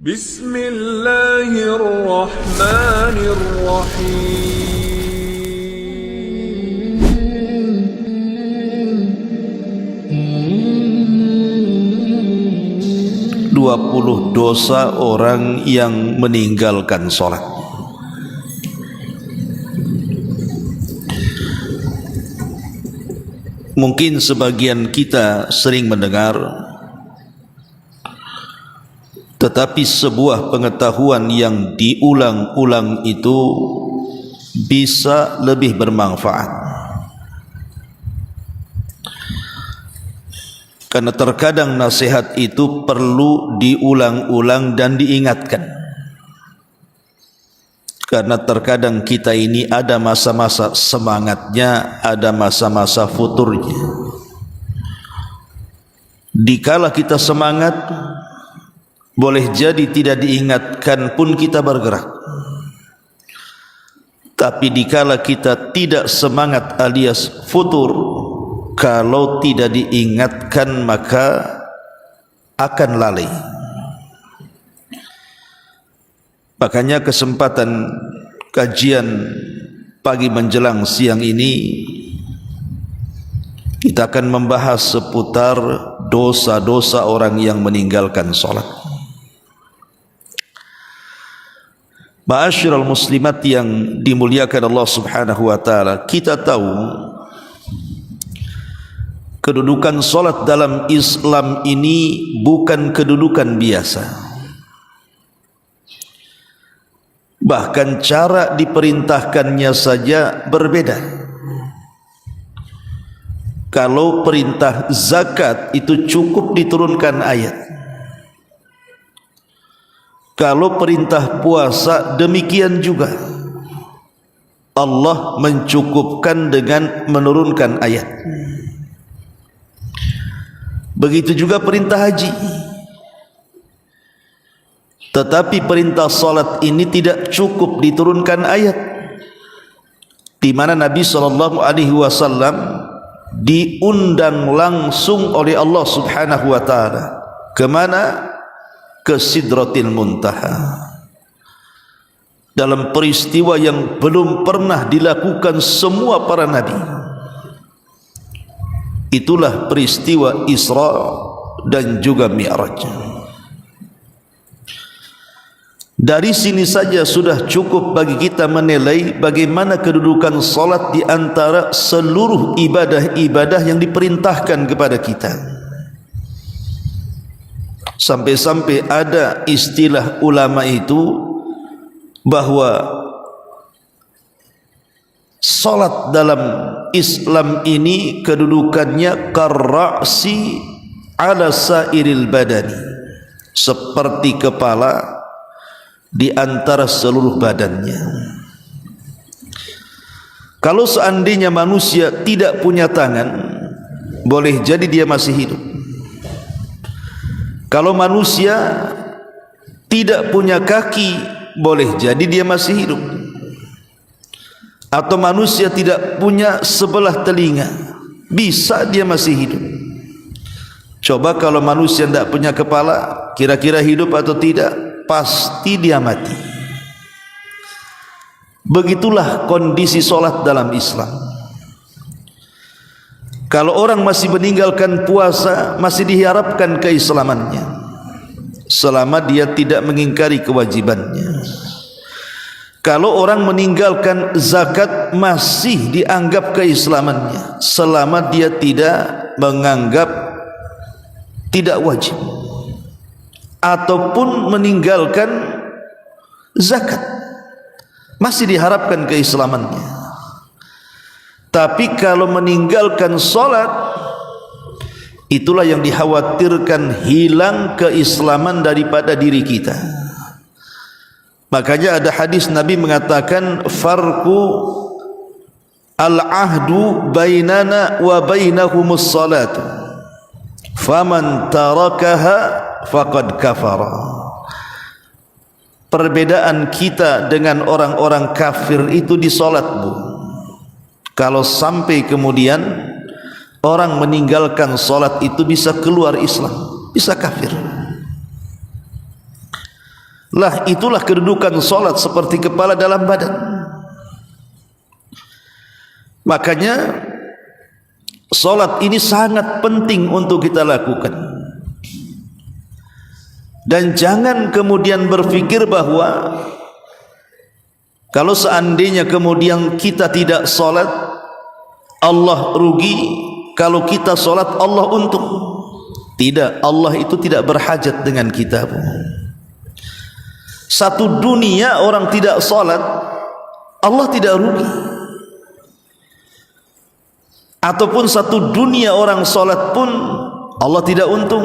Bismillahirrahmanirrahim. 20 dosa orang yang meninggalkan sholat. Mungkin sebagian kita sering mendengar, tetapi sebuah pengetahuan yang diulang-ulang itu bisa lebih bermanfaat. Karena terkadang nasihat itu perlu diulang-ulang dan diingatkan. Karena terkadang kita ini ada masa-masa semangatnya, ada masa-masa futurnya. Dikala kita semangat, boleh jadi tidak diingatkan pun kita bergerak. Tapi dikala kita tidak semangat alias futur, kalau tidak diingatkan maka akan lalai. Makanya kesempatan kajian pagi menjelang siang ini kita akan membahas seputar dosa-dosa orang yang meninggalkan sholat. Ma'asyiral muslimat yang dimuliakan Allah Subhanahu wa taala, kita tahu kedudukan solat dalam Islam ini bukan kedudukan biasa. Bahkan cara diperintahkannya saja berbeda. Kalau perintah zakat itu cukup diturunkan ayat. Kalau perintah puasa demikian juga. Allah mencukupkan dengan menurunkan ayat. Begitu juga perintah haji. Tetapi perintah salat ini tidak cukup diturunkan ayat, di mana Nabi SAW diundang langsung oleh Allah Subhanahu wa taala. Kemana? Ke Sidratil Muntaha. Dalam peristiwa yang belum pernah dilakukan semua para nabi. Itulah peristiwa Isra dan juga Mi'raj. Dari sini saja sudah cukup bagi kita menilai bagaimana kedudukan salat di antara seluruh ibadah-ibadah yang diperintahkan kepada kita. Sampai-sampai ada istilah ulama itu bahwa salat dalam Islam ini kedudukannya karra'si ala sairil badani, seperti kepala di antara seluruh badannya. Kalau seandainya manusia tidak punya tangan, boleh jadi dia masih hidup. Kalau manusia tidak punya kaki, boleh jadi dia masih hidup. Atau manusia tidak punya sebelah telinga, bisa dia masih hidup. Coba kalau manusia tidak punya kepala, kira-kira hidup atau tidak? Pasti dia mati. Begitulah kondisi solat dalam Islam. Kalau orang masih meninggalkan puasa, masih diharapkan keislamannya selama dia tidak mengingkari kewajibannya. Kalau orang meninggalkan zakat, masih dianggap keislamannya selama dia tidak menganggap tidak wajib, ataupun meninggalkan zakat, masih diharapkan keislamannya. Tapi kalau meninggalkan solat, itulah yang dikhawatirkan hilang keislaman daripada diri kita. Makanya ada hadis Nabi mengatakan, farqu al-ahdu bainana wa bainahumus salat, faman tarakaha faqad kafara. Perbedaan kita dengan orang-orang kafir itu di salat, Bu. Kalau sampai kemudian orang meninggalkan salat itu bisa keluar Islam, bisa kafir. Lah itulah kedudukan solat seperti kepala dalam badan. Makanya solat ini sangat penting untuk kita lakukan. Dan jangan kemudian berfikir bahwa kalau seandainya kemudian kita tidak solat, Allah rugi. Kalau kita solat, Allah untung. Tidak, Allah itu tidak berhajat dengan kita. Satu dunia orang tidak solat, Allah tidak rugi. Ataupun satu dunia orang solat pun Allah tidak untung.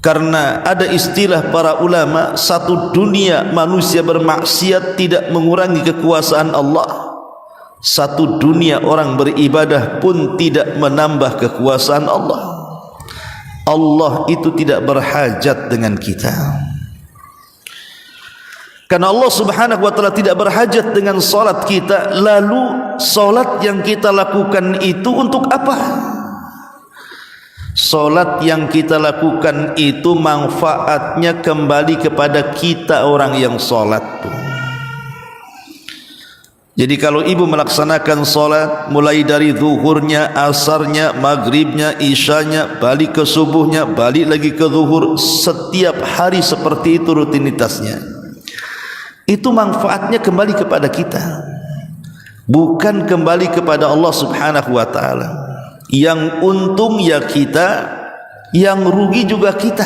Karena ada istilah para ulama, satu dunia manusia bermaksiat tidak mengurangi kekuasaan Allah. Satu dunia orang beribadah pun tidak menambah kekuasaan Allah. Allah itu tidak berhajat dengan kita. Karena Allah subhanahu wa ta'ala tidak berhajat dengan salat kita. Lalu salat yang kita lakukan itu untuk apa? Salat yang kita lakukan itu manfaatnya kembali kepada kita orang yang salat. Jadi kalau ibu melaksanakan salat mulai dari zuhurnya, asarnya, maghribnya, isyanya, balik ke subuhnya, balik lagi ke zuhur, setiap hari seperti itu rutinitasnya. Itu manfaatnya kembali kepada kita, bukan kembali kepada Allah subhanahu wa ta'ala. Yang untung ya kita, yang rugi juga kita.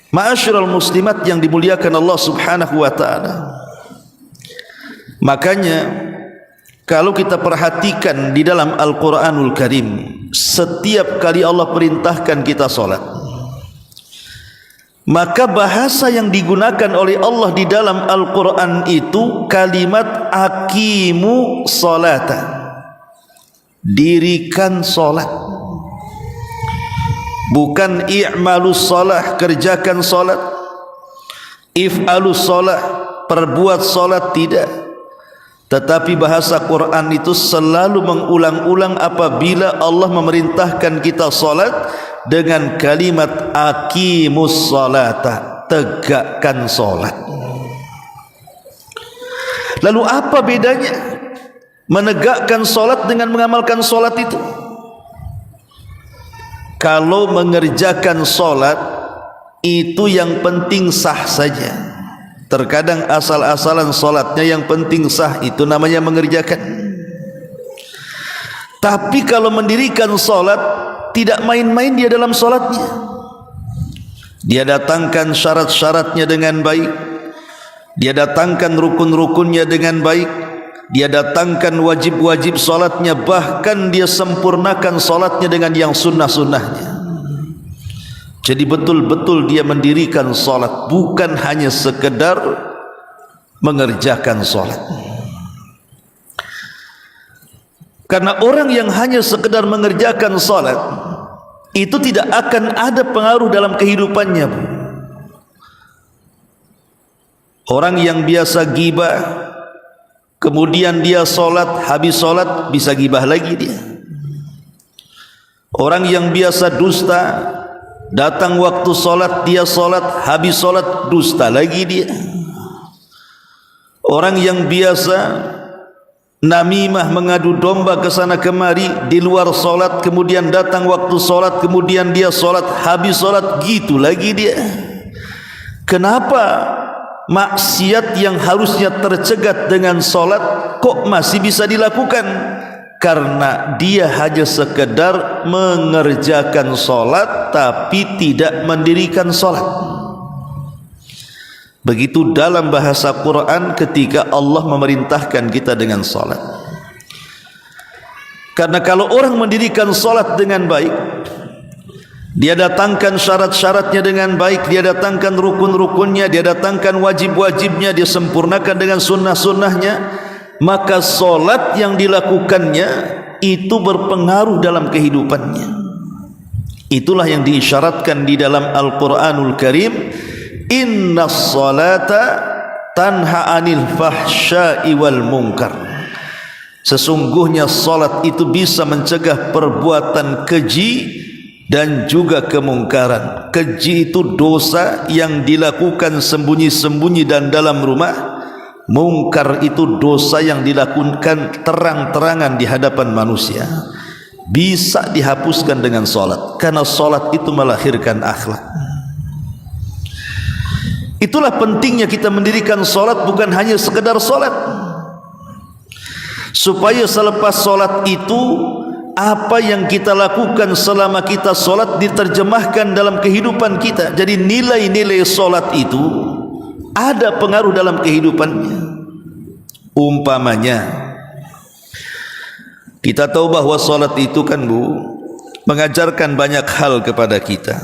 Ma'asyiral muslimat yang dimuliakan Allah subhanahu wa ta'ala, makanya kalau kita perhatikan di dalam Al-Quranul Karim, setiap kali Allah perintahkan kita solat, maka bahasa yang digunakan oleh Allah di dalam Al-Quran itu kalimat aqimu salata, dirikan solat. Bukan i'malus salah, kerjakan solat, if'alus salah, perbuat solat, tidak. Tetapi bahasa Quran itu selalu mengulang-ulang apabila Allah memerintahkan kita solat dengan kalimat aqimus salata, tegakkan solat. Lalu apa bedanya menegakkan solat dengan mengamalkan solat itu? Kalau mengerjakan solat itu yang penting sah saja. Terkadang asal-asalan solatnya yang penting sah, itu namanya mengerjakan. Tapi kalau mendirikan solat, tidak main-main dia dalam solatnya. Dia datangkan syarat-syaratnya dengan baik, dia datangkan rukun-rukunnya dengan baik, dia datangkan wajib-wajib solatnya, bahkan dia sempurnakan solatnya dengan yang sunnah-sunnahnya. Jadi betul-betul dia mendirikan solat, bukan hanya sekedar mengerjakan solat. Karena orang yang hanya sekedar mengerjakan solat itu tidak akan ada pengaruh dalam kehidupannya. Orang yang biasa gibah, kemudian dia solat, habis solat bisa gibah lagi dia. Orang yang biasa dusta, datang waktu solat dia solat, habis solat dusta lagi dia. Orang yang biasa namimah, mengadu domba ke sana kemari di luar solat, kemudian datang waktu solat, kemudian dia solat, habis solat, gitu lagi dia. Kenapa maksiat yang harusnya tercegat dengan solat kok masih bisa dilakukan? Karena dia hanya sekedar mengerjakan solat tapi tidak mendirikan solat. Begitu dalam bahasa Quran ketika Allah memerintahkan kita dengan solat. Karena kalau orang mendirikan solat dengan baik, dia datangkan syarat-syaratnya dengan baik, dia datangkan rukun-rukunnya, dia datangkan wajib-wajibnya, dia sempurnakan dengan sunnah-sunnahnya, maka solat yang dilakukannya itu berpengaruh dalam kehidupannya. Itulah yang diisyaratkan di dalam Al-Quranul Karim, innas salata tanha anil fahsya'i wal munkar. Sesungguhnya salat itu bisa mencegah perbuatan keji dan juga kemungkaran. Keji itu dosa yang dilakukan sembunyi-sembunyi dan dalam rumah. Mungkar itu dosa yang dilakukan terang-terangan di hadapan manusia. Bisa dihapuskan dengan solat, karena solat itu melahirkan akhlak. Itulah pentingnya kita mendirikan solat, bukan hanya sekedar solat, supaya selepas solat itu apa yang kita lakukan selama kita solat diterjemahkan dalam kehidupan kita. Jadi nilai-nilai solat itu ada pengaruh dalam kehidupannya. Umpamanya, kita tahu bahwa solat itu kan mengajarkan banyak hal kepada kita.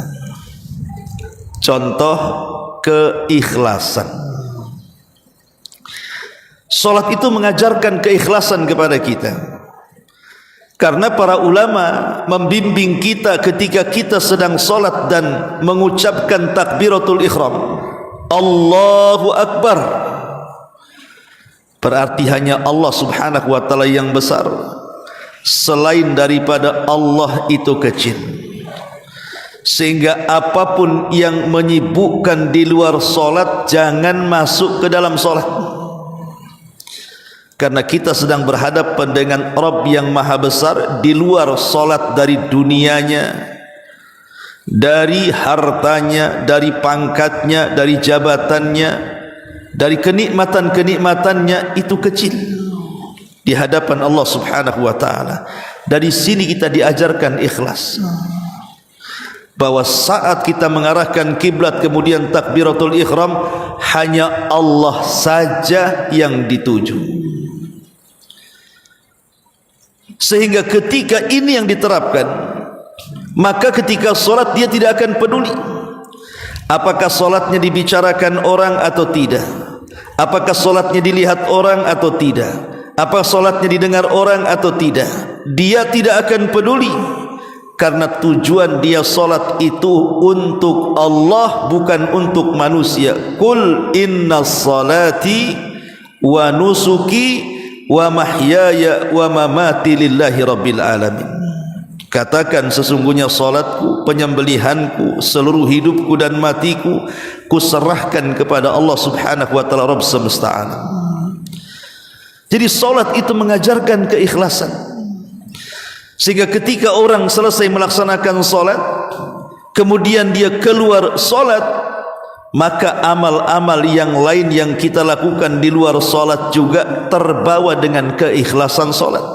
Contoh, keikhlasan. Solat itu mengajarkan keikhlasan kepada kita, karena para ulama membimbing kita ketika kita sedang solat dan mengucapkan takbiratul ihram, Allahu Akbar, berarti hanya Allah subhanahu wa ta'ala yang besar. Selain daripada Allah itu kecil, sehingga apapun yang menyibukkan di luar solat jangan masuk ke dalam solat, karena kita sedang berhadapan dengan Rabb yang maha besar. Di luar solat, dari dunianya, dari hartanya, dari pangkatnya, dari jabatannya, dari kenikmatan-kenikmatannya, itu kecil di hadapan Allah subhanahu wa ta'ala. Dari sini kita diajarkan ikhlas, bahwa saat kita mengarahkan kiblat kemudian takbiratul ihram, hanya Allah saja yang dituju. Sehingga ketika ini yang diterapkan, maka ketika solat dia tidak akan peduli apakah solatnya dibicarakan orang atau tidak, apakah solatnya dilihat orang atau tidak, apa solatnya didengar orang atau tidak. Dia tidak akan peduli, karena tujuan dia solat itu untuk Allah, bukan untuk manusia. Qul inna salati wa nusuki wa mahyaya wa mamati lillahi rabbil alamin. Katakan, sesungguhnya salatku, penyembelihanku, seluruh hidupku dan matiku kuserahkan kepada Allah subhanahu wa ta'ala, Rabb semesta alam. Jadi salat itu mengajarkan keikhlasan, sehingga ketika orang selesai melaksanakan salat kemudian dia keluar salat, maka amal-amal yang lain yang kita lakukan di luar salat juga terbawa dengan keikhlasan salat,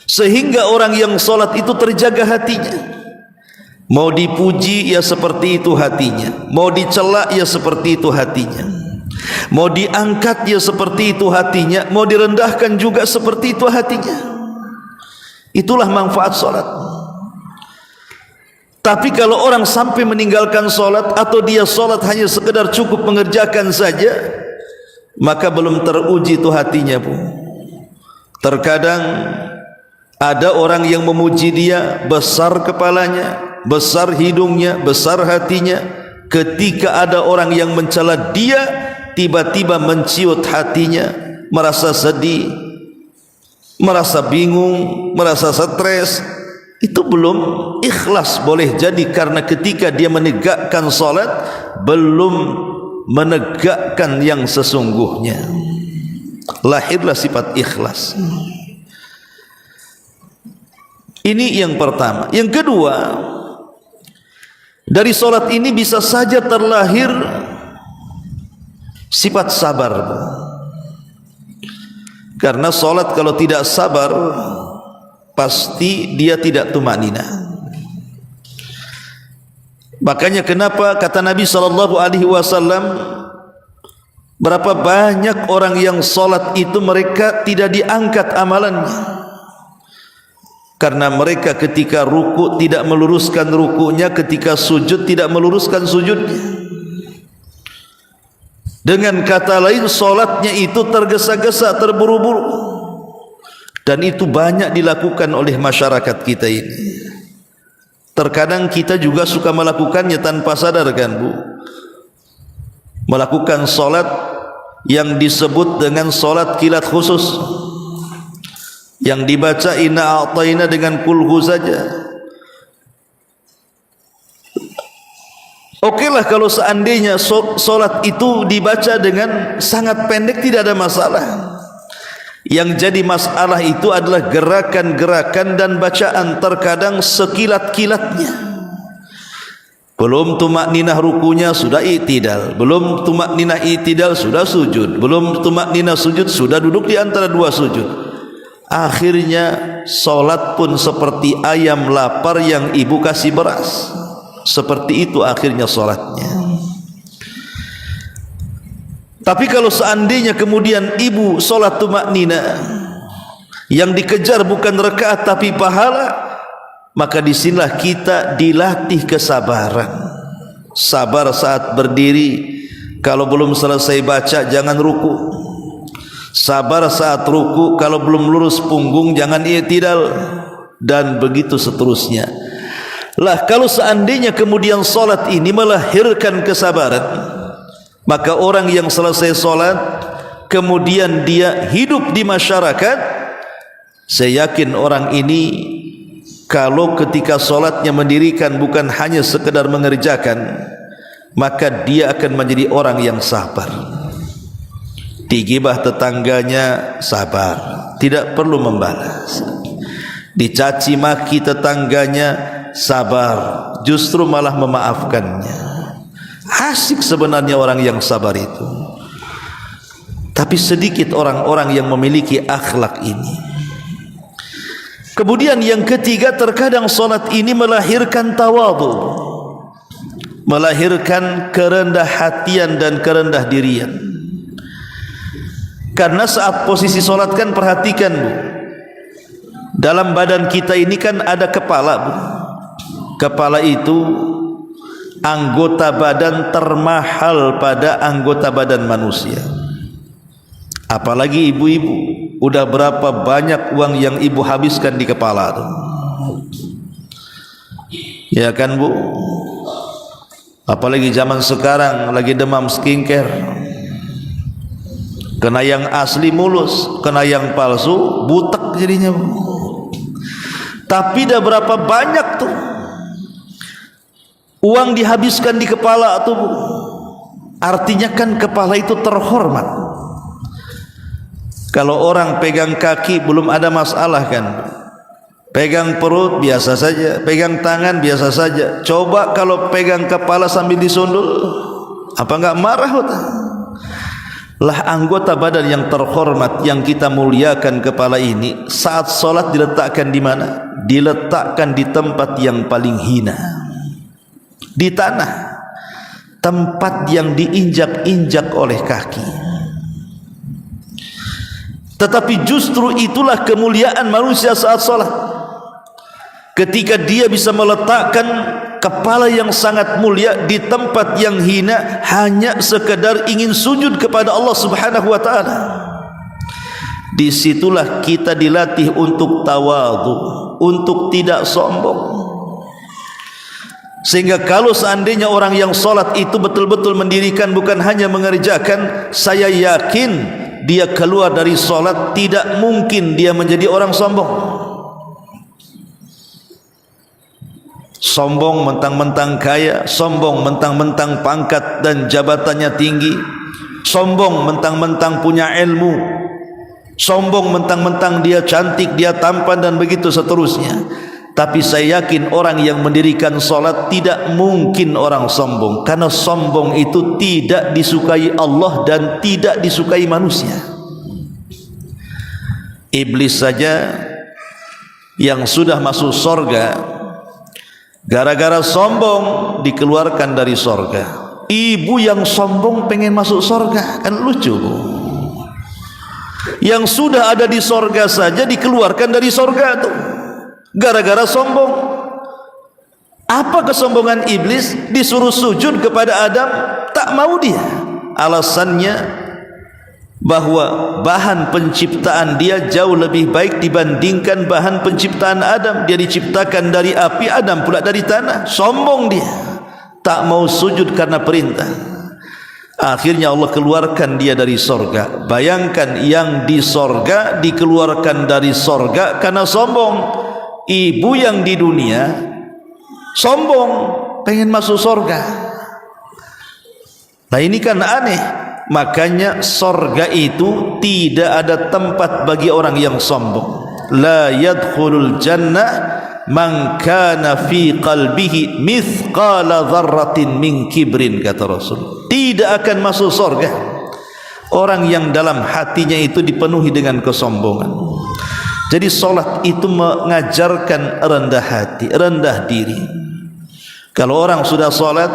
sehingga orang yang salat itu terjaga hatinya. Mau dipuji ya seperti itu hatinya, mau dicela ya seperti itu hatinya, mau diangkat ya seperti itu hatinya, mau direndahkan juga seperti itu hatinya. Itulah manfaat salat. Tapi kalau orang sampai meninggalkan salat, atau dia salat hanya sekedar cukup mengerjakan saja, maka belum teruji itu hatinya pun. Terkadang ada orang yang memuji dia, besar kepalanya, besar hidungnya, besar hatinya. Ketika ada orang yang mencela dia, tiba-tiba menciut hatinya, merasa sedih, merasa bingung, merasa stres. Itu belum ikhlas boleh jadi, karena ketika dia menegakkan salat belum menegakkan yang sesungguhnya. Lahirlah sifat ikhlas. Ini yang pertama. Yang kedua, dari salat ini bisa saja terlahir sifat sabar. Karena salat kalau tidak sabar, pasti dia tidak tumanina. Makanya kenapa kata Nabi SAW, berapa banyak orang yang salat itu mereka tidak diangkat amalannya, karena mereka ketika ruku tidak meluruskan rukunya, ketika sujud tidak meluruskan sujudnya. Dengan kata lain, salatnya itu tergesa-gesa, terburu-buru. Dan itu banyak dilakukan oleh masyarakat kita ini. Terkadang kita juga suka melakukannya tanpa sadar, kan Bu? Melakukan salat yang disebut dengan salat kilat khusus, yang dibaca inna a'tayna dengan kulhu saja, Okelah kalau seandainya solat itu dibaca dengan sangat pendek, tidak ada masalah. Yang jadi masalah itu adalah gerakan-gerakan dan bacaan, terkadang sekilat-kilatnya. Belum tumakninah rukunya sudah i'tidal, belum tumakninah i'tidal sudah sujud, belum tumakninah sujud sudah duduk di antara dua sujud. Akhirnya solat pun seperti ayam lapar yang ibu kasih beras. Seperti itu akhirnya solatnya. Tapi kalau seandainya kemudian ibu solat tumakninah, yang dikejar bukan rakaat tapi pahala, maka disinilah kita dilatih kesabaran. Sabar saat berdiri, kalau belum selesai baca jangan ruku. Sabar saat ruku, kalau belum lurus punggung jangan i'tidal, dan begitu seterusnya. Lah kalau seandainya kemudian solat ini melahirkan kesabaran, maka orang yang selesai solat kemudian dia hidup di masyarakat, saya yakin orang ini kalau ketika solatnya mendirikan bukan hanya sekedar mengerjakan, maka dia akan menjadi orang yang sabar. Digibah tetangganya sabar, tidak perlu membalas. Dicaci maki tetangganya sabar, justru malah memaafkannya. Asik sebenarnya orang yang sabar itu. Tapi sedikit orang-orang yang memiliki akhlak ini. Kemudian yang ketiga, terkadang solat ini melahirkan tawadhu, melahirkan kerendah hatian dan kerendah dirian. Karena saat posisi solat kan, perhatikan Bu, dalam badan kita ini kan ada kepala Bu. Kepala itu anggota badan termahal pada anggota badan manusia. Apalagi ibu-ibu, udah berapa banyak uang yang ibu habiskan di kepala tuh. Ya kan Bu? Apalagi zaman sekarang lagi demam skincare. Kena yang asli mulus, kena yang palsu butek jadinya Bu. Tapi dah berapa banyak tuh uang dihabiskan di kepala tuh Bu. Artinya kan kepala itu terhormat. Kalau orang pegang kaki belum ada masalah kan, pegang perut biasa saja, pegang tangan biasa saja. Coba kalau pegang kepala sambil disundul, apa enggak marah? Lah anggota badan yang terhormat yang kita muliakan, kepala ini saat solat diletakkan di mana? Diletakkan di tempat yang paling hina, di tanah, tempat yang diinjak-injak oleh kaki. Tetapi justru itulah kemuliaan manusia saat solat, ketika dia bisa meletakkan kepala yang sangat mulia di tempat yang hina, hanya sekedar ingin sujud kepada Allah Subhanahu wa ta'ala. Disitulah kita dilatih untuk tawadhu, untuk tidak sombong. Sehingga kalau seandainya orang yang solat itu betul-betul mendirikan, bukan hanya mengerjakan, saya yakin dia keluar dari solat tidak mungkin dia menjadi orang sombong. Sombong mentang-mentang kaya, sombong mentang-mentang pangkat dan jabatannya tinggi, sombong mentang-mentang punya ilmu, sombong mentang-mentang dia cantik, dia tampan, dan begitu seterusnya. Tapi saya yakin orang yang mendirikan solat tidak mungkin orang sombong, karena sombong itu tidak disukai Allah dan tidak disukai manusia. Iblis saja yang sudah masuk sorga gara-gara sombong dikeluarkan dari sorga. Ibu yang sombong pengen masuk sorga, kan lucu Bu. Yang sudah ada di sorga saja dikeluarkan dari sorga tuh, gara-gara sombong. Apa kesombongan iblis? Disuruh sujud kepada Adam, tak mau dia. Alasannya bahwa bahan penciptaan dia jauh lebih baik dibandingkan bahan penciptaan Adam. Dia diciptakan dari api, Adam pula dari tanah. Sombong dia, tak mau sujud karena perintah. Akhirnya Allah keluarkan dia dari sorga. Bayangkan, yang di sorga dikeluarkan dari sorga karena sombong. Ibu yang di dunia sombong, pengen masuk sorga. Nah ini kan aneh. Makanya sorga itu tidak ada tempat bagi orang yang sombong. La yadkhulul jannah man kana fi qalbihi mithqala dzarratin min kibrin, kata Rasul. Tidak akan masuk sorga orang yang dalam hatinya itu dipenuhi dengan kesombongan. Jadi solat itu mengajarkan rendah hati, rendah diri. Kalau orang sudah solat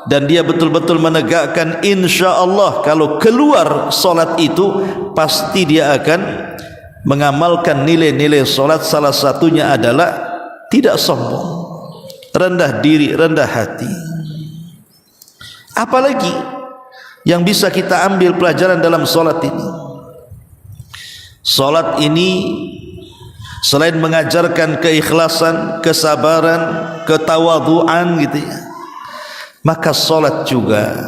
dan dia betul-betul menegakkan, insya Allah kalau keluar solat itu pasti dia akan mengamalkan nilai-nilai solat. Salah satunya adalah tidak sombong, rendah diri, rendah hati. Apalagi yang bisa kita ambil pelajaran dalam solat ini? Solat ini selain mengajarkan keikhlasan, kesabaran, ketawaduan gitu ya, maka solat juga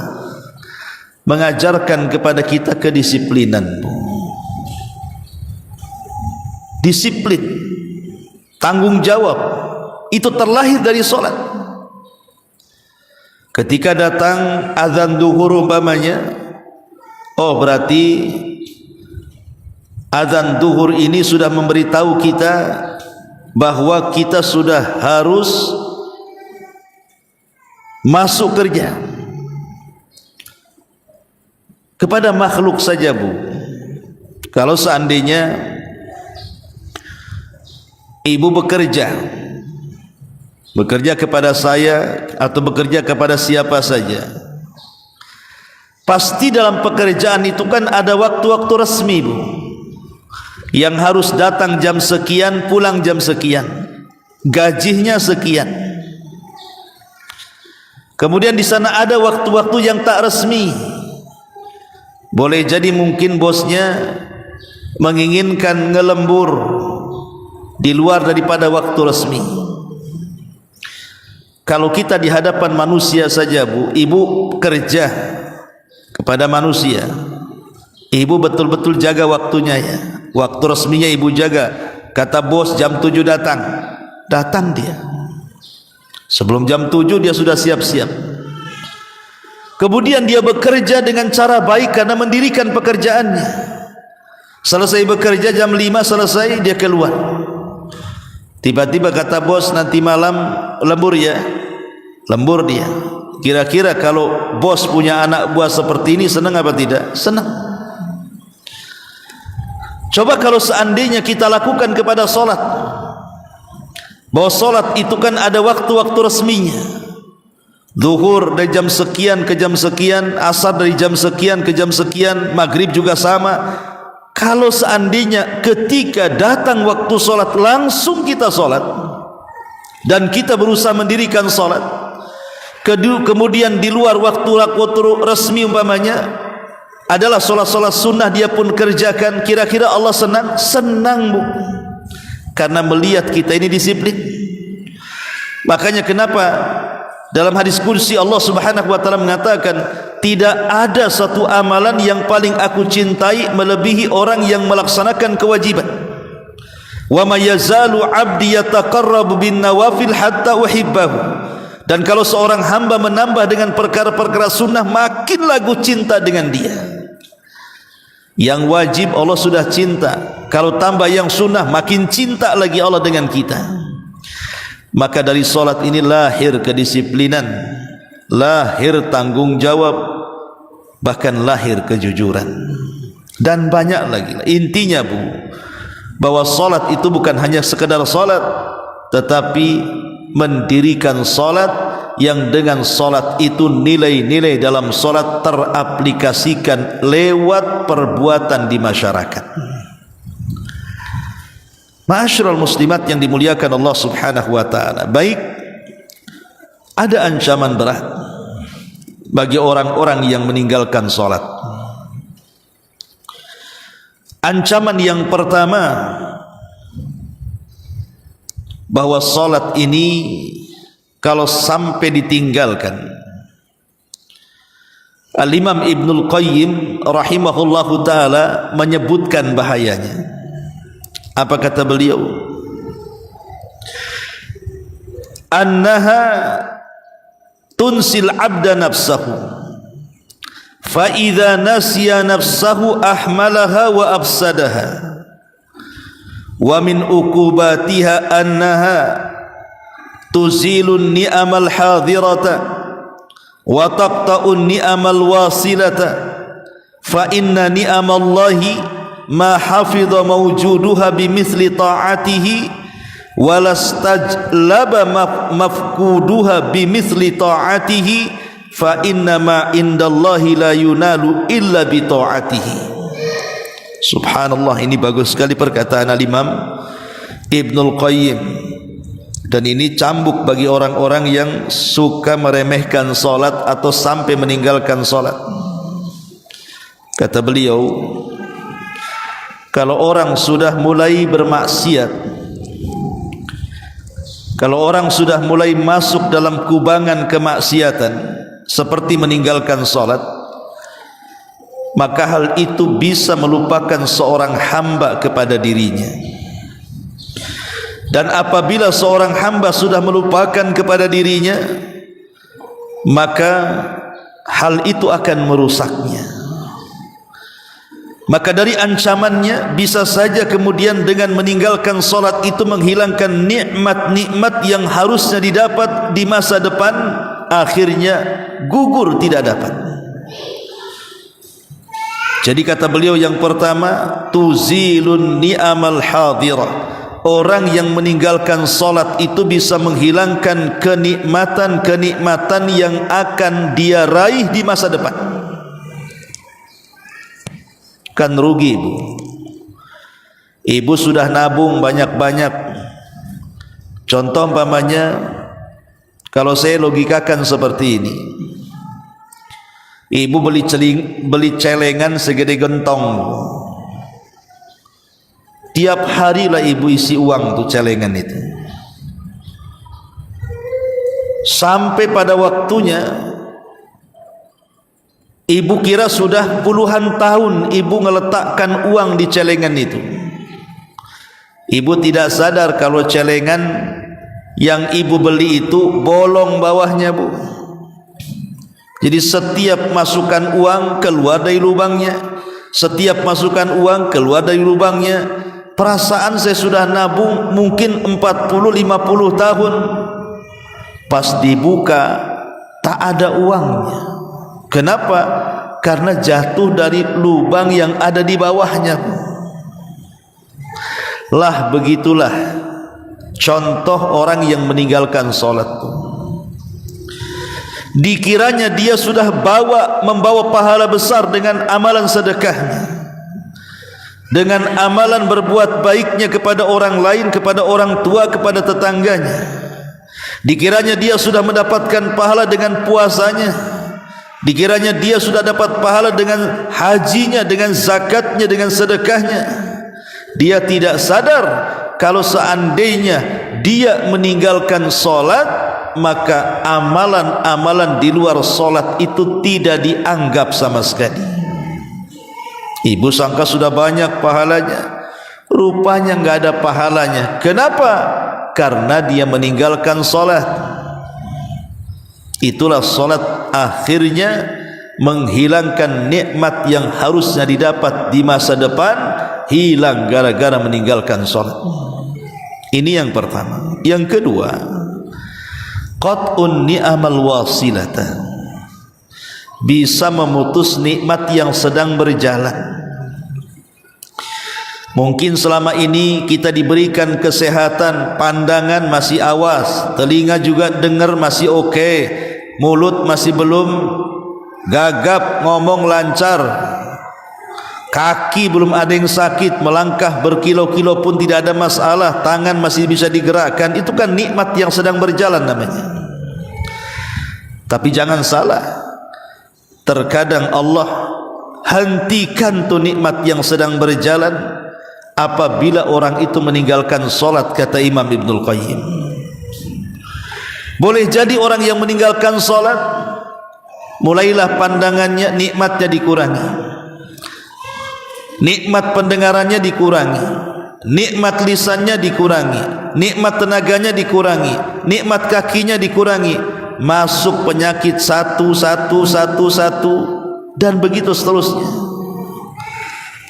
mengajarkan kepada kita kedisiplinan. Disiplin, tanggung jawab, itu terlahir dari solat. Ketika datang azan duhur umpamanya, oh berarti azan duhur ini sudah memberitahu kita bahwa kita sudah harus masuk kerja. Kepada makhluk saja Bu, kalau seandainya ibu bekerja kepada saya atau bekerja kepada siapa saja, pasti dalam pekerjaan itu kan ada waktu-waktu resmi Bu, yang harus datang jam sekian, pulang jam sekian, gajinya sekian. Kemudian di sana ada waktu-waktu yang tak resmi. Boleh jadi mungkin bosnya menginginkan ngelembur di luar daripada waktu resmi. Kalau kita di hadapan manusia saja Bu, ibu kerja kepada manusia, ibu betul-betul jaga waktunya ya. Waktu resminya ibu jaga. Kata bos jam 7 datang, datang dia. Sebelum jam 7 dia sudah siap-siap. Kemudian dia bekerja dengan cara baik karena mendirikan pekerjaannya. Selesai bekerja jam 5 selesai, dia keluar. Tiba-tiba kata bos nanti malam lembur ya. Lembur dia. Kira-kira kalau bos punya anak buah seperti ini senang apa tidak? Senang. Coba kalau seandainya kita lakukan kepada solat, bahwa solat itu kan ada waktu-waktu resminya. Zuhur dari jam sekian ke jam sekian, asar dari jam sekian ke jam sekian, maghrib juga sama. Kalau seandainya ketika datang waktu solat langsung kita solat dan kita berusaha mendirikan solat, kemudian di luar waktu resmi umpamanya adalah solat-solat sunnah dia pun kerjakan, kira-kira Allah senang? Senang Bu, karena melihat kita ini disiplin. Makanya kenapa dalam hadis qudsi Allah Subhanahu wa taala mengatakan, tidak ada satu amalan yang paling aku cintai melebihi orang yang melaksanakan kewajiban. Wa may yazalu 'abdi yataqarrabu bin nawafil hatta uhibbahu. Dan kalau seorang hamba menambah dengan perkara-perkara sunnah, makin lagu cinta dengan dia. Yang wajib Allah sudah cinta, kalau tambah yang sunnah makin cinta lagi Allah dengan kita. Maka dari solat ini lahir kedisiplinan, lahir tanggung jawab, bahkan lahir kejujuran, dan banyak lagi. Intinya Bu, bahwa solat itu bukan hanya sekedar solat, tetapi mendirikan solat yang dengan solat itu nilai-nilai dalam solat teraplikasikan lewat perbuatan di masyarakat. Ma'asyiral muslimat yang dimuliakan Allah Subhanahu wa taala, baik, ada ancaman berat bagi orang-orang yang meninggalkan salat. Ancaman yang pertama, bahwa salat ini kalau sampai ditinggalkan, Al-Imam Ibnul Qayyim rahimahullahu taala menyebutkan bahayanya. Apa kata beliau? Annaha tunsil abda nafsahu. fa idza nasiya nafsahu ahmalaha wa afsadaha wa min uqubatiha annaha tuzilun ni'amal hadirata wa taqta'un ni'amal wasilata fa inna ni'amallahi ma hafidha mawjuduha bimithli ta'atihi wa lastajlaba mafkuduha bimithli ta'atihi fa inna ma indallahi la yunalu illa bi ta'atihi. Subhanallah, ini bagus sekali perkataan Al-Imam Ibnul Qayyim, dan ini cambuk bagi orang-orang yang suka meremehkan solat atau sampai meninggalkan solat. Kata beliau, kalau orang sudah mulai bermaksiat, kalau orang sudah mulai masuk dalam kubangan kemaksiatan seperti meninggalkan solat, maka hal itu bisa melupakan seorang hamba kepada dirinya. Dan apabila seorang hamba sudah melupakan kepada dirinya, maka hal itu akan merusaknya. Maka dari ancamannya, bisa saja kemudian dengan meninggalkan solat itu menghilangkan nikmat-nikmat yang harusnya didapat di masa depan, akhirnya gugur tidak dapat. Jadi kata beliau yang pertama, tuzilun ni'amal hadirah. Orang yang meninggalkan solat itu bisa menghilangkan kenikmatan-kenikmatan yang akan dia raih di masa depan. Kan rugi ibu. Ibu sudah nabung banyak-banyak. Contoh umpamanya, kalau saya logikakan seperti ini, ibu beli celengan segede gentong. Tiap harilah ibu isi uang tuh celengan itu. Sampai pada waktunya ibu kira sudah puluhan tahun ibu meletakkan uang di celengan itu. Ibu tidak sadar kalau celengan yang ibu beli itu bolong bawahnya, Bu. Jadi setiap masukkan uang keluar dari lubangnya, setiap masukkan uang keluar dari lubangnya. Perasaan saya sudah nabung mungkin 40-50 tahun, pas dibuka tak ada uangnya. Kenapa? Karena jatuh dari lubang yang ada di bawahnya. Lah begitulah contoh orang yang meninggalkan solat. Dikiranya dia sudah membawa pahala besar dengan amalan sedekahnya, dengan amalan berbuat baiknya kepada orang lain, kepada orang tua, kepada tetangganya. Dikiranya dia sudah mendapatkan pahala dengan puasanya, dikiranya dia sudah dapat pahala dengan hajinya, dengan zakatnya, dengan sedekahnya. Dia tidak sadar kalau seandainya dia meninggalkan solat, maka amalan-amalan di luar solat itu tidak dianggap sama sekali. Ibu sangka sudah banyak pahalanya, rupanya enggak ada pahalanya. Kenapa? Karena dia meninggalkan solat. Itulah solat akhirnya menghilangkan nikmat yang harusnya didapat di masa depan, hilang gara-gara meninggalkan solat. Ini yang pertama. Yang kedua, qat'un ni'amal wasilata, bisa memutus nikmat yang sedang berjalan. Mungkin selama ini kita diberikan kesehatan, pandangan masih awas, telinga juga dengar masih oke, mulut masih belum gagap, ngomong lancar, kaki belum ada yang sakit, melangkah berkilo-kilo pun tidak ada masalah, tangan masih bisa digerakkan. Itu kan nikmat yang sedang berjalan namanya. Tapi jangan salah, terkadang Allah hentikan tuh nikmat yang sedang berjalan apabila orang itu meninggalkan solat, kata Imam Ibnul Qayyim. Boleh jadi orang yang meninggalkan solat, mulailah pandangannya, nikmatnya dikurangi, nikmat pendengarannya dikurangi, nikmat lisannya dikurangi, nikmat tenaganya dikurangi, nikmat kakinya dikurangi, masuk penyakit satu, dan begitu seterusnya.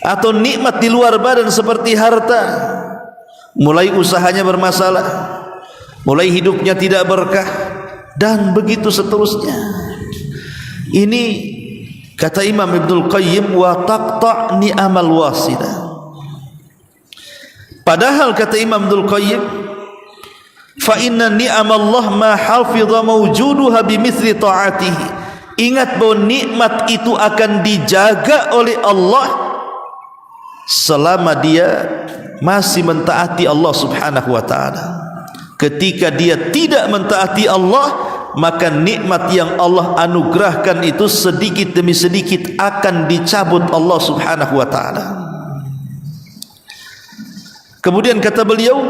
Atau nikmat di luar badan seperti harta, mulai usahanya bermasalah, mulai hidupnya tidak berkah, dan begitu seterusnya. Ini kata Imam Ibnul Qayyim, wa taqta' ni'amal wasilah. Padahal kata Imam Ibnul Qayyim, fa inna ni'amallah ma hafidha mawjuduha bimithli ta'atihi. Ingat bahwa nikmat itu akan dijaga oleh Allah selama dia masih mentaati Allah subhanahu wa ta'ala. Ketika dia tidak mentaati Allah, maka nikmat yang Allah anugerahkan itu sedikit demi sedikit akan dicabut Allah subhanahu wa ta'ala. Kemudian kata beliau,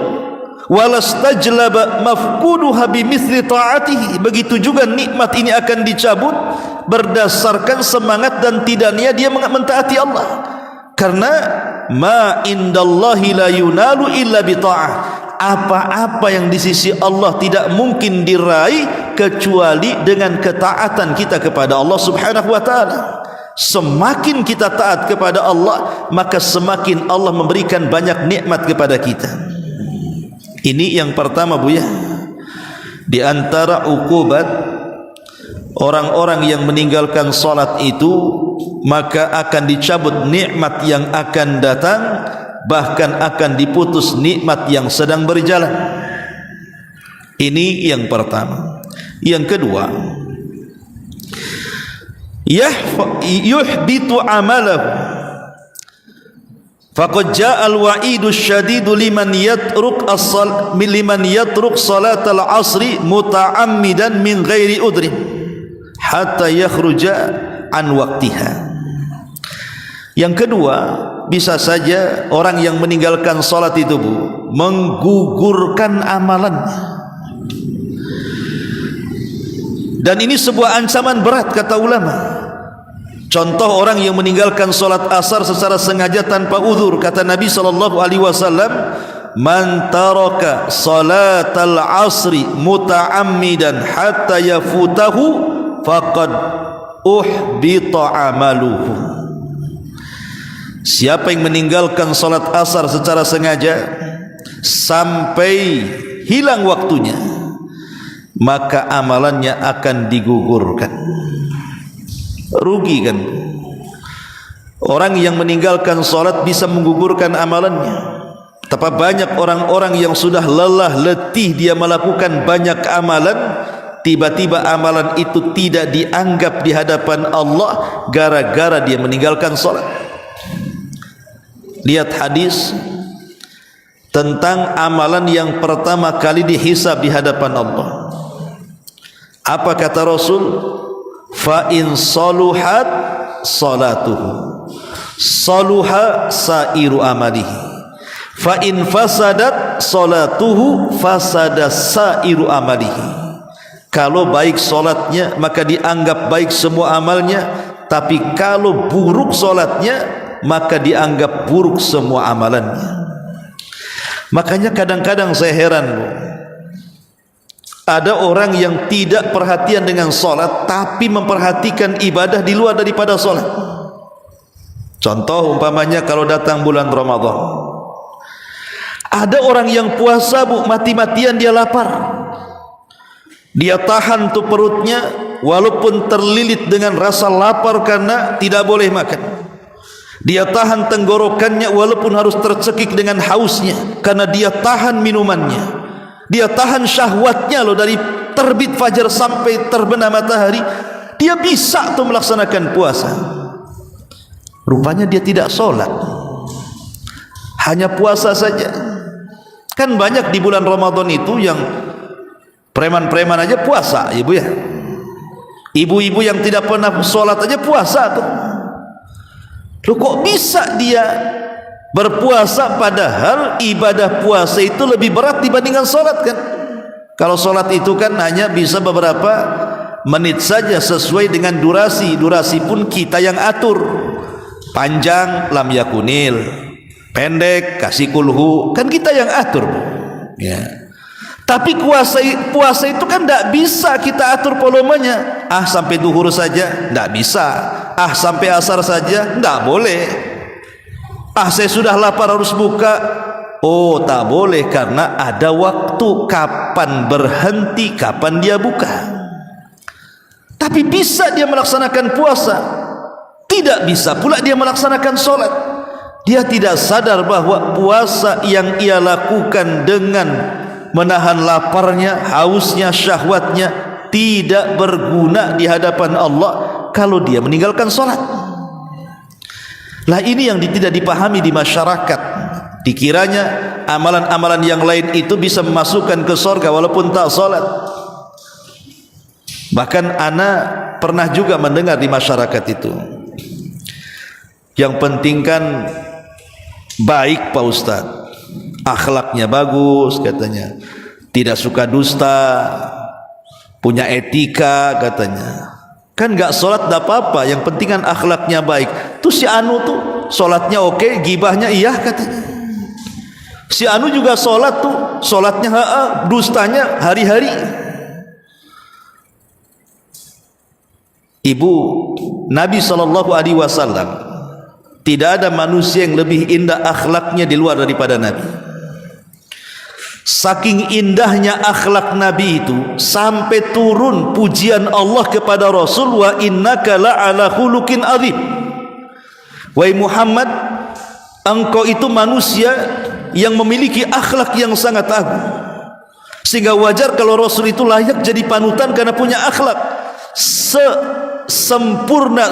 walastajlaba mafquduha bimithli ta'atihi. Begitu juga nikmat ini akan dicabut berdasarkan semangat dan tidaknya dia mentaati Allah. Karena ma indallahi la yunalu illa bi ta'ah. Apa-apa yang di sisi Allah tidak mungkin diraih kecuali dengan ketaatan kita kepada Allah subhanahu wa ta'ala. Semakin kita taat kepada Allah, maka semakin Allah memberikan banyak nikmat kepada kita. Ini yang pertama, Bu, ya. Di antara ukubat orang-orang yang meninggalkan salat itu, maka akan dicabut nikmat yang akan datang, bahkan akan diputus nikmat yang sedang berjalan. Ini yang pertama. Yang kedua, yuhbitu amalahu. Faqad jaa al-wa'idu syadidu liman yatruk salatal asri muta'ammidan min ghairi udrin hatta yakhruja an waqtiha. Yang kedua, bisa saja orang yang meninggalkan salat itu, Bu, menggugurkan amalannya. Dan ini sebuah ancaman berat kata ulama. Contoh orang yang meninggalkan salat asar secara sengaja tanpa uzur, kata Nabi SAW, man taraka salatal asri muta'ammidan hatta yafutahu faqad uhbita amaluhu. Siapa yang meninggalkan salat asar secara sengaja sampai hilang waktunya, maka amalannya akan digugurkan. Rugi kan? Orang yang meninggalkan salat bisa menggugurkan amalannya. Tapi banyak orang-orang yang sudah lelah letih dia melakukan banyak amalan, tiba-tiba amalan itu tidak dianggap di hadapan Allah gara-gara dia meninggalkan salat. Lihat hadis tentang amalan yang pertama kali dihisab di hadapan Allah. Apa kata Rasul? Fa in saluhat salatuhu saluha sairu amalihi, fa in fasadat salatuhu fasada sairu amalihi. Kalau baik salatnya maka dianggap baik semua amalnya, tapi kalau buruk salatnya maka dianggap buruk semua amalannya. Makanya kadang-kadang saya heran, Bu, ada orang yang tidak perhatian dengan salat tapi memperhatikan ibadah di luar daripada salat. Contoh umpamanya kalau datang bulan Ramadan, ada orang yang puasa, Bu, mati-matian dia lapar, dia tahan tuh perutnya walaupun terlilit dengan rasa lapar karena tidak boleh makan. Dia tahan tenggorokannya walaupun harus tercekik dengan hausnya karena dia tahan minumannya. Dia tahan syahwatnya loh, dari terbit fajar sampai terbenam matahari dia bisa tuh melaksanakan puasa. Rupanya dia tidak sholat, hanya puasa saja. Kan banyak di bulan Ramadan itu yang preman-preman aja puasa, ibu ya. Ibu-ibu yang tidak pernah sholat aja puasa tuh. Loh, kok bisa dia berpuasa padahal ibadah puasa itu lebih berat dibandingkan sholat kan? Kalau sholat itu kan hanya bisa beberapa menit saja sesuai dengan durasi. Durasi pun kita yang atur. Panjang lam yakunil, pendek kasih kulhu, kan kita yang atur, ya. Tapi puasa itu kan tidak bisa kita atur volumenya. Sampai duhur saja tidak bisa. Sampai asar saja tidak boleh. Saya sudah lapar harus buka. Tak boleh, karena ada waktu kapan berhenti, kapan dia buka. Tapi bisa dia melaksanakan puasa, tidak bisa pula dia melaksanakan sholat. Dia tidak sadar bahwa puasa yang ia lakukan dengan menahan laparnya, hausnya, syahwatnya tidak berguna di hadapan Allah kalau dia meninggalkan sholat. Lah ini yang tidak dipahami di masyarakat. Dikiranya amalan-amalan yang lain itu bisa memasukkan ke surga walaupun tak sholat. Bahkan ana pernah juga mendengar di masyarakat itu, yang penting kan baik Pak Ustadz, akhlaknya bagus katanya, tidak suka dusta, punya etika katanya. Kan gak sholat gak apa-apa, yang penting kan akhlaknya baik. Tuh si Anu tuh sholatnya oke, gibahnya iya katanya. Si Anu juga sholat tuh, sholatnya dustanya hari-hari. Ibu, Nabi SAW, tidak ada manusia yang lebih indah akhlaknya di luar daripada Nabi. Saking indahnya akhlak Nabi itu sampai turun pujian Allah kepada Rasul, wa innaka la'ala khuluqin azim. Wahai Muhammad, engkau itu manusia yang memiliki akhlak yang sangat agung, sehingga wajar kalau Rasul itu layak jadi panutan karena punya akhlak. Sempurna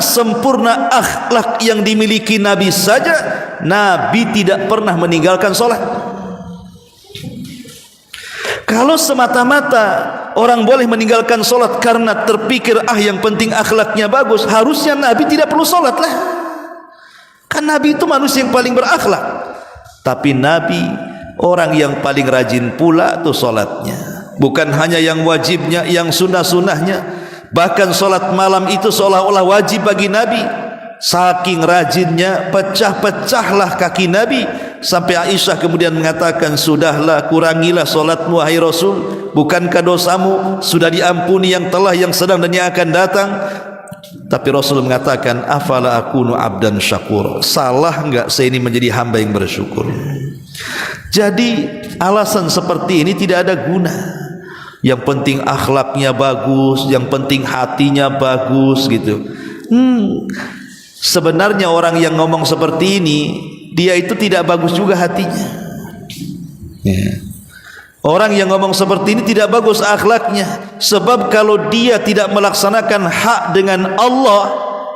akhlak yang dimiliki Nabi saja, Nabi tidak pernah meninggalkan sholat. Kalau semata-mata orang boleh meninggalkan sholat karena terpikir yang penting akhlaknya bagus, harusnya Nabi tidak perlu sholat lah. Kan Nabi itu manusia yang paling berakhlak. Tapi Nabi orang yang paling rajin pula tuh sholatnya. Bukan hanya yang wajibnya, yang sunnah-sunnahnya. Bahkan sholat malam itu seolah-olah wajib bagi Nabi. Saking rajinnya, pecah-pecahlah kaki Nabi, sampai Aisyah kemudian mengatakan, sudahlah, kurangilah sholatmu wahai Rasul, bukankah dosamu sudah diampuni yang telah, yang sedang dan yang akan datang? Tapi Rasul mengatakan, afala akunu abdan syakur, salah enggak saya ini menjadi hamba yang bersyukur? Jadi alasan seperti ini tidak ada guna. Yang penting akhlaknya bagus, yang penting hatinya bagus gitu. Sebenarnya orang yang ngomong seperti ini, dia itu tidak bagus juga hatinya. Orang yang ngomong seperti ini tidak bagus akhlaknya. Sebab kalau dia tidak melaksanakan hak dengan Allah,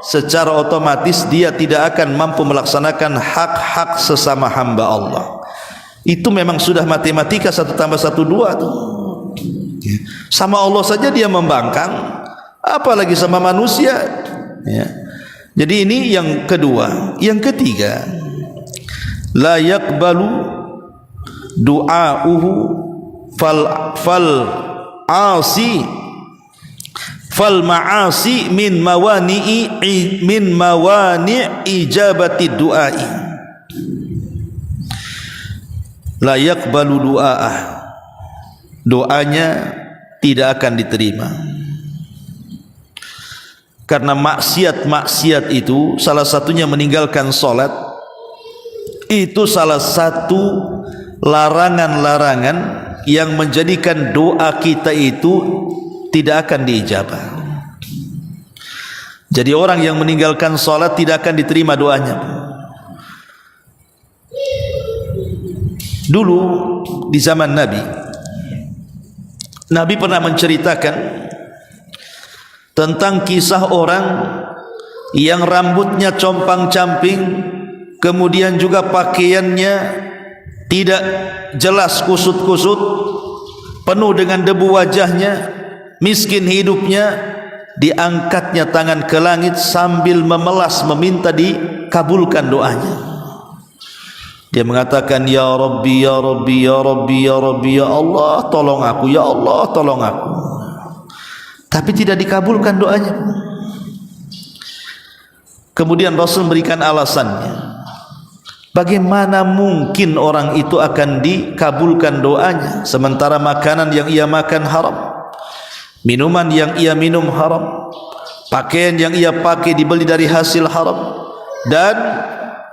secara otomatis dia tidak akan mampu melaksanakan hak-hak sesama hamba Allah. Itu memang sudah matematika 1 tambah 1 2 tuh. Sama Allah saja dia membangkang, apalagi sama manusia. Jadi ini yang kedua. Yang ketiga, la yaqbalu du'a'uhu fal ma'asi min mawani ijabati du'ai. La yaqbalu du'a'ah, doanya tidak akan diterima. Karena maksiat itu salah satunya meninggalkan sholat. Itu salah satu larangan-larangan yang menjadikan doa kita itu tidak akan diijabah. Jadi orang yang meninggalkan sholat tidak akan diterima doanya. Dulu di zaman Nabi pernah menceritakan tentang kisah orang yang rambutnya compang-camping, kemudian juga pakaiannya tidak jelas, kusut-kusut, penuh dengan debu wajahnya, miskin hidupnya, diangkatnya tangan ke langit sambil memelas meminta dikabulkan doanya. Dia mengatakan, ya Rabbi, ya Rabbi, ya Rabbi, ya Rabbi, ya Allah tolong aku, ya Allah tolong aku. Tapi tidak dikabulkan doanya. Kemudian Rasul memberikan alasannya. Bagaimana mungkin orang itu akan dikabulkan doanya sementara makanan yang ia makan haram, minuman yang ia minum haram, pakaian yang ia pakai dibeli dari hasil haram, dan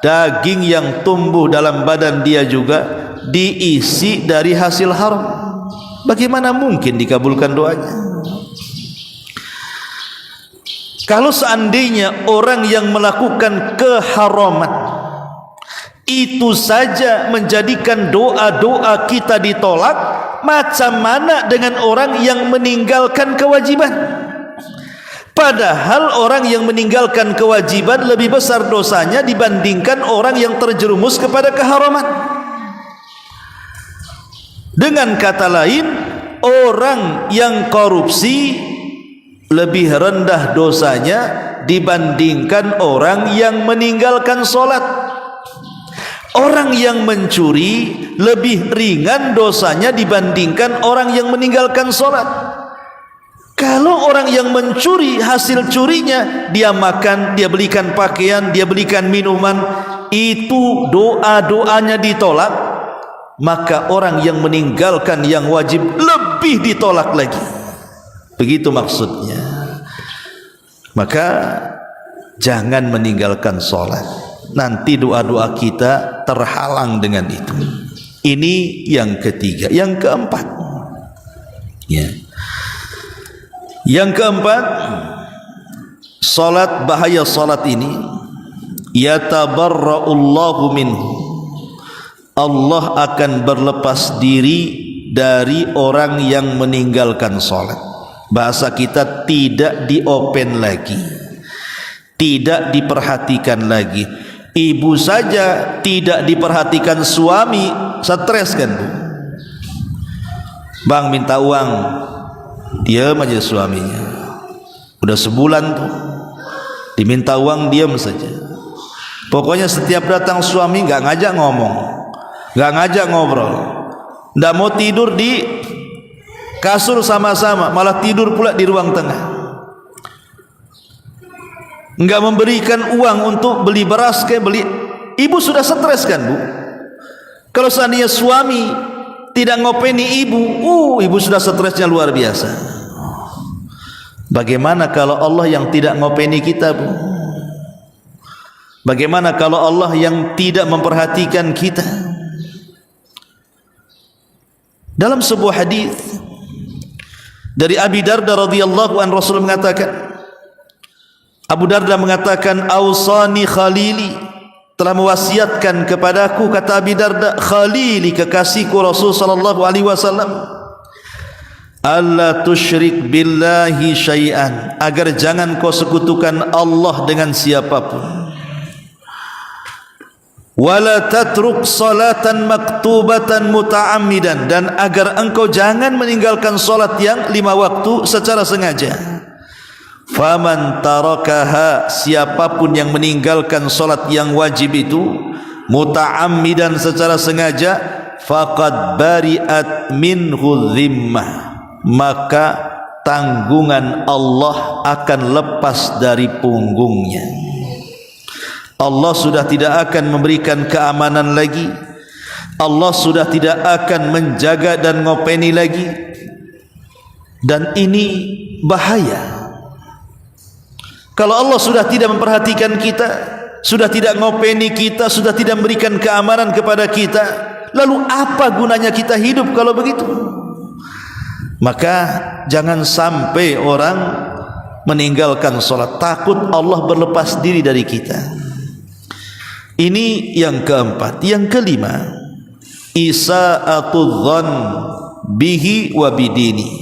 daging yang tumbuh dalam badan dia juga diisi dari hasil haram? Bagaimana mungkin dikabulkan doanya? Kalau seandainya orang yang melakukan keharaman itu saja menjadikan doa-doa kita ditolak, macam mana dengan orang yang meninggalkan kewajiban? Padahal orang yang meninggalkan kewajiban lebih besar dosanya dibandingkan orang yang terjerumus kepada keharaman. Dengan kata lain, orang yang korupsi lebih rendah dosanya dibandingkan orang yang meninggalkan solat. Orang yang mencuri lebih ringan dosanya dibandingkan orang yang meninggalkan solat. Kalau orang yang mencuri, hasil curinya dia makan, dia belikan pakaian, dia belikan minuman, itu doa-doanya ditolak, maka orang yang meninggalkan yang wajib lebih ditolak lagi. Begitu maksudnya. Maka jangan meninggalkan solat, nanti doa-doa kita terhalang dengan itu. Ini yang ketiga. Yang keempat, yang keempat, salat, bahaya salat ini, yatabarra'ullahu minhu, Allah akan berlepas diri dari orang yang meninggalkan salat. Bahasa kita tidak diopen lagi, tidak diperhatikan lagi. Ibu saja tidak diperhatikan suami, stres kan Bu? Bang minta uang, diam aja suaminya. Udah sebulan tuh diminta uang, diam saja. Pokoknya setiap datang suami nggak ngajak ngomong, nggak ngajak ngobrol, nggak mau tidur di kasur sama-sama, malah tidur pula di ruang tengah. Enggak memberikan uang untuk beli beras kayak beli. Ibu sudah stres kan Bu? Kalau seandainya suami tidak ngopeni ibu, ibu sudah stresnya luar biasa. Bagaimana kalau Allah yang tidak ngopeni kita Bu? Bagaimana kalau Allah yang tidak memperhatikan kita? Dalam sebuah hadis dari Abi Darda radhiyallahu anhu, Rasul mengatakan, Abu Darda mengatakan, "Ausani khalili," telah mewasiatkan kepadaku, kata Abi Darda, khalili, kekasihku Rasul sallallahu alaihi wasallam, "Alla tusyrik billahi syai'an," agar jangan kau sekutukan Allah dengan siapapun. "Wala tatruk salatan maktubatan muta'ammidan," dan agar engkau jangan meninggalkan salat yang 5 waktu secara sengaja. Faman tarakaha, siapapun yang meninggalkan solat yang wajib itu muta'ammidan, secara sengaja, faqad bari'at minhu dhimmah, maka tanggungan Allah akan lepas dari punggungnya. Allah sudah tidak akan memberikan keamanan lagi, Allah sudah tidak akan menjaga dan ngopeni lagi. Dan ini bahaya. Kalau Allah sudah tidak memperhatikan kita, sudah tidak ngopeni kita, sudah tidak memberikan keamanan kepada kita, lalu apa gunanya kita hidup kalau begitu? Maka jangan sampai orang meninggalkan sholat takut Allah berlepas diri dari kita. Ini yang keempat. Yang kelima, isa'atul dhann bihi wa bidini.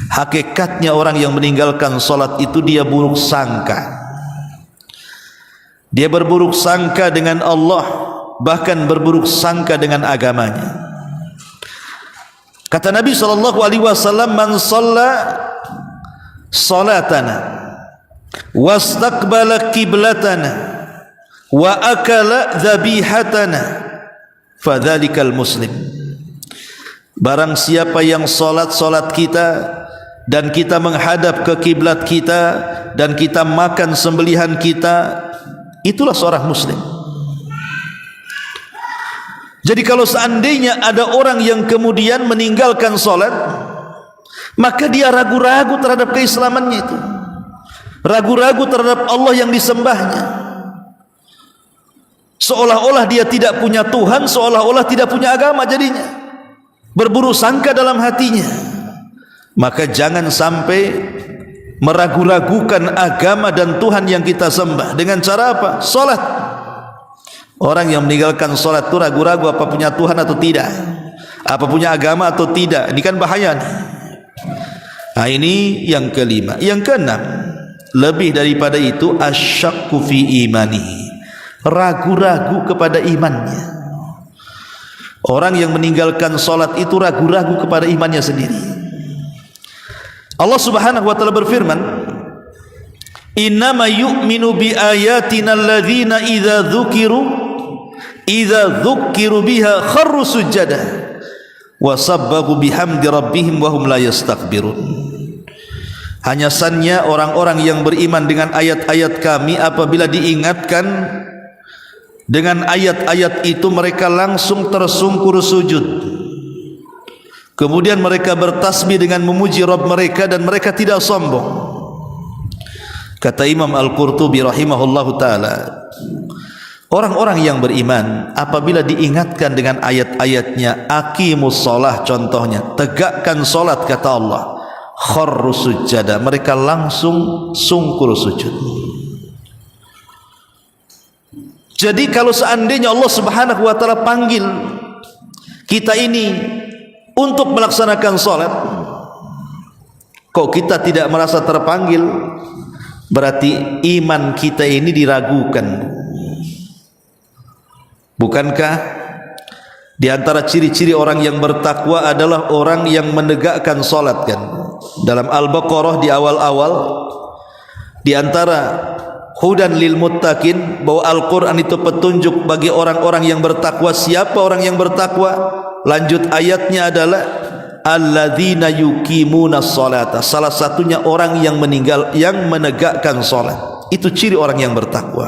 Hakikatnya orang yang meninggalkan solat itu dia buruk sangka. Dia berburuk sangka dengan Allah, bahkan berburuk sangka dengan agamanya. Kata Nabi SAW, "Man shalla salatana wastaqbala qiblatana wa akala dhabihatana fadzalikal muslim." Barang siapa yang salat kita dan kita menghadap ke kiblat kita dan kita makan sembelihan kita, itulah seorang muslim. Jadi kalau seandainya ada orang yang kemudian meninggalkan solat, maka dia ragu-ragu terhadap keislamannya itu, ragu-ragu terhadap Allah yang disembahnya, seolah-olah dia tidak punya Tuhan, seolah-olah tidak punya agama, jadinya berburu sangka dalam hatinya. Maka jangan sampai meragu-ragukan agama dan Tuhan yang kita sembah dengan cara apa? Solat. Orang yang meninggalkan solat itu ragu-ragu apa punya Tuhan atau tidak, apa punya agama atau tidak. Ini kan bahaya nih. Nah, ini yang kelima. Yang keenam, lebih daripada itu, asyakku fi imanihi, ragu-ragu kepada imannya. Orang yang meninggalkan solat itu ragu-ragu kepada imannya sendiri. Allah Subhanahu wa taala berfirman, innama yu'minu bi ayatina alladzina idza dzukiru biha kharru sujada wa sabbahu bihamdi rabbihim wa hum la yastakbirun. Hanya saja orang-orang yang beriman dengan ayat-ayat kami, apabila diingatkan dengan ayat-ayat itu mereka langsung tersungkur sujud, kemudian mereka bertasbih dengan memuji Rabb mereka, dan mereka tidak sombong. Kata Imam Al-Qurtubi rahimahullahu ta'ala, orang-orang yang beriman apabila diingatkan dengan ayat-ayatnya, aqimus shalah contohnya, tegakkan solat kata Allah, kharru sujada, mereka langsung sungkur sujud. Jadi kalau seandainya Allah Subhanahu wa taala panggil kita ini untuk melaksanakan solat, kok kita tidak merasa terpanggil, berarti iman kita ini diragukan. Bukankah di antara ciri-ciri orang yang bertakwa adalah orang yang menegakkan solat kan? Dalam Al-Baqarah di awal-awal, di antara hudan lil muttaqin, bahwa Al-Quran itu petunjuk bagi orang-orang yang bertakwa. Siapa orang yang bertakwa? Lanjut ayatnya adalah alladzina yuqimuna sholata, salah satunya orang yang menegakkan solat. Itu ciri orang yang bertakwa.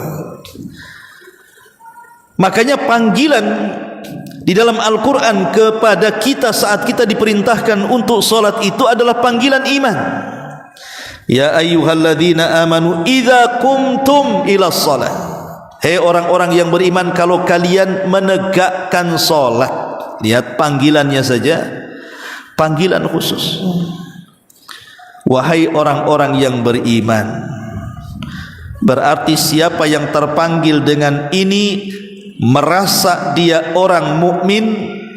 Makanya panggilan di dalam Al-Quran kepada kita saat kita diperintahkan untuk solat itu adalah panggilan iman. Ya ayyuhalladzina amanu idza qumtum ila shalah, hei orang-orang yang beriman, kalau kalian menegakkan solat. Lihat panggilannya saja, panggilan khusus. Wahai orang-orang yang beriman, berarti siapa yang terpanggil dengan ini merasa dia orang mukmin,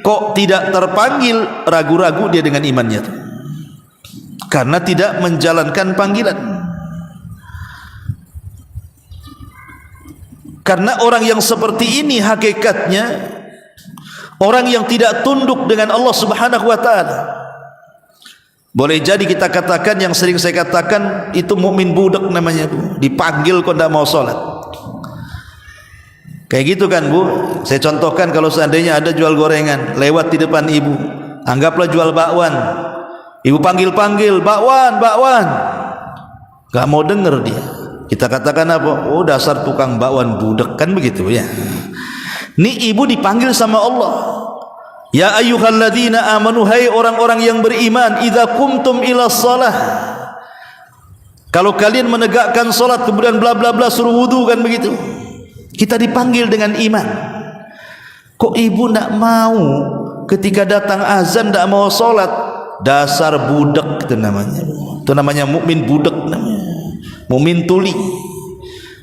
kok tidak terpanggil, ragu-ragu dia dengan imannya itu, karena tidak menjalankan panggilan. Karena orang yang seperti ini hakikatnya orang yang tidak tunduk dengan Allah Subhanahu wa taala. Boleh jadi kita katakan, yang sering saya katakan, itu mukmin budak namanya, Bu. Dipanggil kok tidak mau sholat. Kayak gitu kan, Bu. Saya contohkan, kalau seandainya ada jual gorengan lewat di depan ibu, anggaplah jual bakwan. Ibu panggil-panggil, bakwan, bakwan, gak mau denger dia. Kita katakan apa? Oh, dasar tukang bakwan budak, kan begitu ya. Ini ibu dipanggil sama Allah. Ya ayyuhalladzina amanu, hai orang-orang yang beriman, idza qumtum ila shalah, kalau kalian menegakkan salat, kemudian bla bla bla suruh wudu, kan begitu. Kita dipanggil dengan iman. Kok ibu nak mau ketika datang azan tidak mau salat? Dasar budak itu namanya. Itu namanya mukmin budak namanya. Mukmin tuli.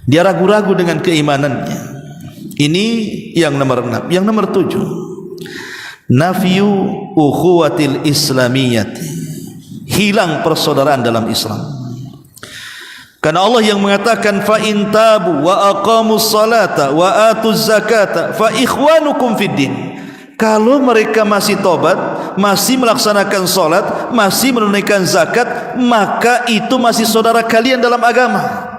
Dia ragu-ragu dengan keimanannya. Ini yang nomor 6. Yang nomor 7, nafyu ukhuwatil islamiyyati, hilang persaudaraan dalam Islam. Karena Allah yang mengatakan, fa in tabu wa aqamus salata wa atuz zakata fa ikhwanukum fid din. Kalau mereka masih tobat, masih melaksanakan salat, masih menunaikan zakat, maka itu masih saudara kalian dalam agama.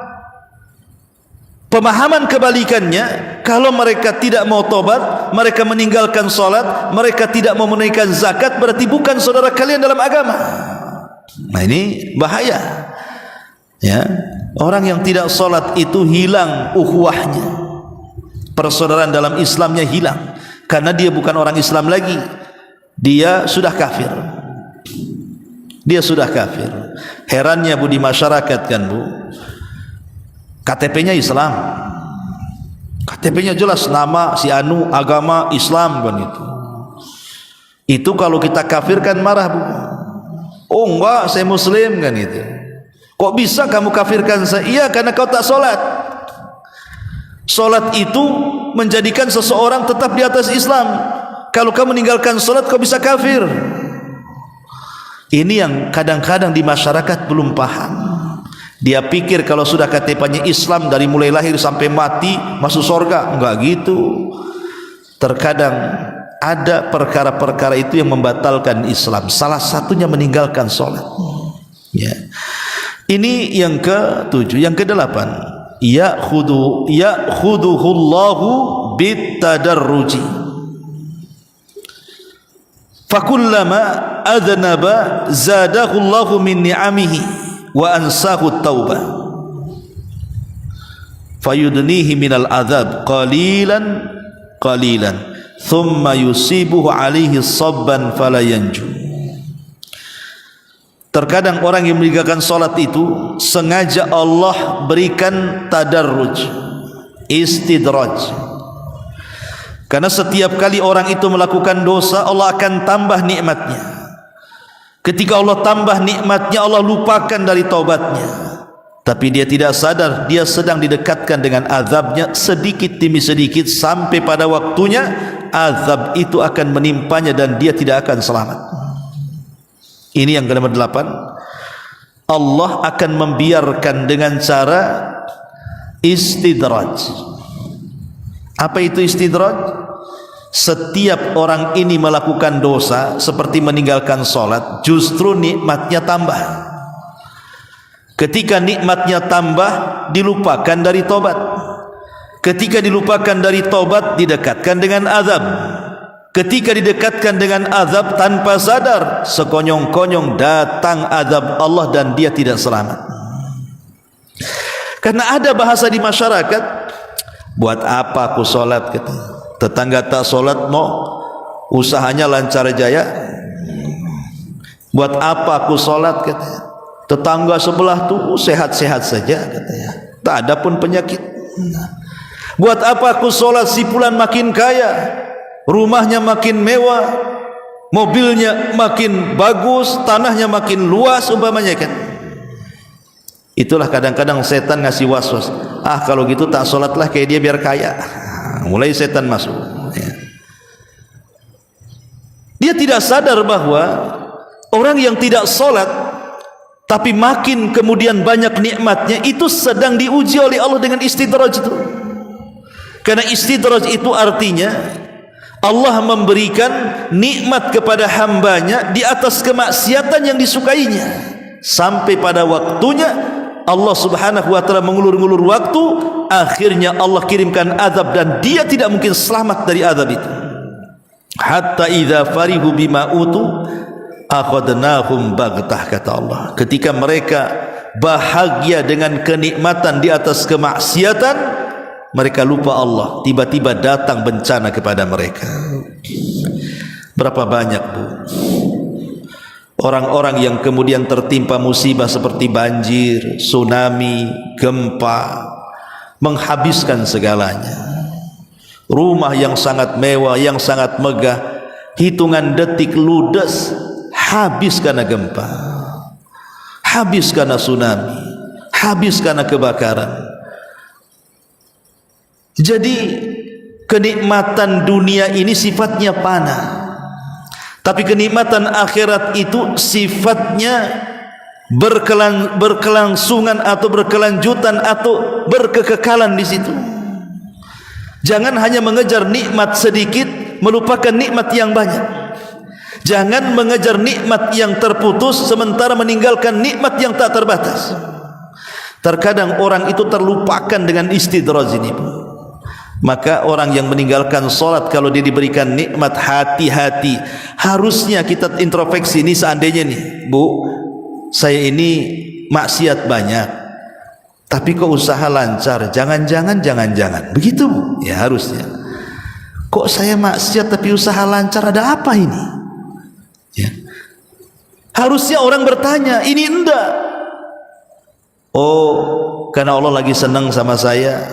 Pemahaman kebalikannya, kalau mereka tidak mau tobat, mereka meninggalkan salat, mereka tidak mau menunaikan zakat, berarti bukan saudara kalian dalam agama. Nah, ini bahaya. Ya, orang yang tidak salat itu hilang ukhuwahnya, persaudaraan dalam Islamnya hilang. karena dia bukan orang Islam lagi, dia sudah kafir. Dia sudah kafir. Herannya Bu di masyarakat kan Bu, KTP-nya Islam, KTP-nya jelas nama si anu, agama Islam kan itu. Itu kalau kita kafirkan marah Bu. Oh enggak, saya Muslim kan itu. Kok bisa kamu kafirkan saya? Iya, karena kau tak solat. Solat itu menjadikan seseorang tetap di atas Islam. Kalau kau meninggalkan solat, kau bisa kafir. Ini yang kadang-kadang di masyarakat belum paham. Dia pikir kalau sudah KTP-nya Islam dari mulai lahir sampai mati masuk surga. Enggak gitu. Terkadang ada perkara-perkara itu yang membatalkan Islam. Salah satunya meninggalkan solat. Ya. Ini yang ke-7. Yang ke-8, ya'khuduhullahu bitadarruji. Fakullama adnaba zadahullahu min ni'amihi wa ansahu taubah. Fayudnihi minal adhab qalilan qalilan thumma yusibuhu alaihi sabban fala yanju. Terkadang orang yang meninggalkan solat itu sengaja Allah berikan tadarruj, istidraj. Karena setiap kali orang itu melakukan dosa, Allah akan tambah nikmatnya. Ketika Allah tambah nikmatnya, Allah lupakan dari taubatnya. Tapi dia tidak sadar, dia sedang didekatkan dengan azabnya sedikit demi sedikit, sampai pada waktunya azab itu akan menimpanya dan dia tidak akan selamat. Ini yang ke-8, Allah akan membiarkan dengan cara istidraj. Apa itu istidraj? Setiap orang ini melakukan dosa seperti meninggalkan solat, justru nikmatnya tambah. Ketika nikmatnya tambah, dilupakan dari tobat. Ketika dilupakan dari tobat, didekatkan dengan azab. Ketika didekatkan dengan azab tanpa sadar, sekonyong-konyong datang azab Allah dan dia tidak selamat. Karena ada bahasa di masyarakat, buat apa aku solat? Tetangga tak solat, no, usahanya lancar jaya. Buat apa aku solat? Tetangga sebelah tuh sehat-sehat saja, katanya, tak ada pun penyakit. Buat apa aku solat? Si fulan makin kaya, rumahnya makin mewah, mobilnya makin bagus, tanahnya makin luas umpamanya kan. Itulah kadang-kadang setan ngasih was-was. Ah, kalau gitu tak solatlah kayak dia biar kaya. Mulai setan masuk. Dia tidak sadar bahwa orang yang tidak solat tapi makin kemudian banyak nikmatnya, itu sedang diuji oleh Allah dengan istidraj itu. Karena istidraj itu artinya Allah memberikan nikmat kepada hambanya di atas kemaksiatan yang disukainya, sampai pada waktunya Allah subhanahu wa ta'ala mengulur-ngulur waktu, akhirnya Allah kirimkan azab dan dia tidak mungkin selamat dari azab itu. Hatta idza farihu bima utu akhadnahum baghtah, kata Allah. Ketika mereka bahagia dengan kenikmatan di atas kemaksiatan, mereka lupa Allah, tiba-tiba datang bencana kepada mereka. Berapa banyak Bu orang-orang yang kemudian tertimpa musibah seperti banjir, tsunami, gempa, menghabiskan segalanya. Rumah yang sangat mewah, yang sangat megah, hitungan detik ludes, habis karena gempa, habis karena tsunami, habis karena kebakaran. Jadi kenikmatan dunia ini sifatnya fana, tapi kenikmatan akhirat itu sifatnya berkelangsungan atau berkelanjutan atau berkekekalan di situ. Jangan hanya mengejar nikmat sedikit melupakan nikmat yang banyak. Jangan mengejar nikmat yang terputus sementara meninggalkan nikmat yang tak terbatas. Terkadang orang itu terlupakan dengan istidraj ini. Maka orang yang meninggalkan solat, kalau dia diberikan nikmat, hati-hati. Harusnya kita introspeksi, ini seandainya nih Bu, saya ini maksiat banyak, tapi kok usaha lancar, jangan-jangan begitu Bu? Ya harusnya. Kok saya maksiat tapi usaha lancar, ada apa ini? Ya. Harusnya orang bertanya, ini enggak. Oh, karena Allah lagi senang sama saya,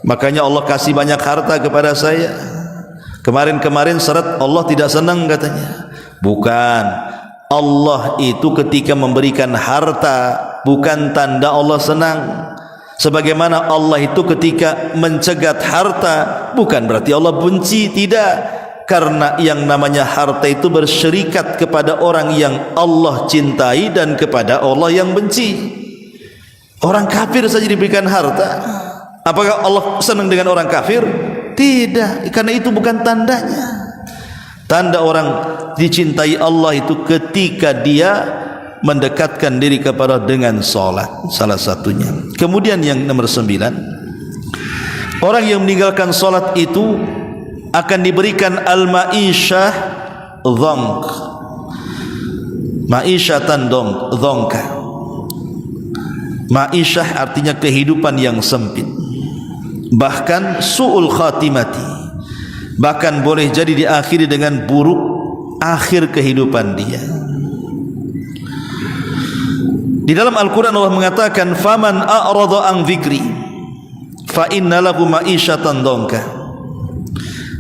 makanya Allah kasih banyak harta kepada saya. Kemarin-kemarin seret Allah tidak senang katanya. Bukan, Allah itu ketika memberikan harta bukan tanda Allah senang. Sebagaimana Allah itu ketika mencegat harta bukan berarti Allah benci, tidak. Karena yang namanya harta itu bersyirikat kepada orang yang Allah cintai dan kepada Allah yang benci. Orang kafir saja diberikan harta, apakah Allah senang dengan orang kafir? Tidak, karena itu bukan tandanya. Tanda orang dicintai Allah itu ketika dia mendekatkan diri kepada dengan salat, salah satunya. Kemudian yang nomor 9, orang yang meninggalkan salat itu akan diberikan al-ma'isyah dhank, ma'isyatan dhanka. Ma'isyah artinya kehidupan yang sempit, bahkan su'ul khatimati, bahkan boleh jadi diakhiri dengan buruk akhir kehidupan dia. Di dalam Al-Quran Allah mengatakan, faman a'rada an dzikri fa inna lahu ma'isyatan dhanka.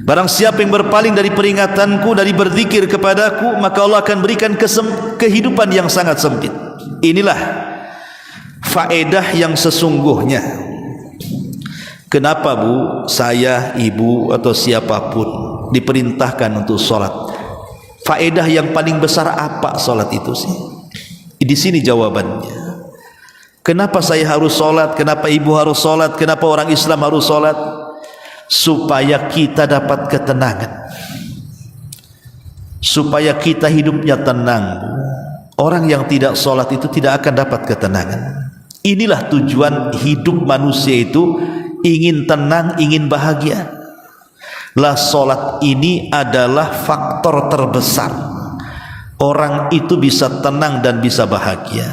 Barang siapa yang berpaling dari peringatanku, dari berzikir kepadaku, maka Allah akan berikan kehidupan yang sangat sempit. Inilah faedah yang sesungguhnya. Kenapa Bu, saya, ibu atau siapapun diperintahkan untuk sholat? Faedah yang paling besar apa sholat itu sih? Di sini jawabannya. Kenapa saya harus sholat? Kenapa ibu harus sholat? Kenapa orang Islam harus sholat? Supaya kita dapat ketenangan, supaya kita hidupnya tenang. Orang yang tidak sholat itu tidak akan dapat ketenangan. Inilah tujuan hidup manusia itu, ingin tenang, ingin bahagia. Lah sholat ini adalah faktor terbesar orang itu bisa tenang dan bisa bahagia.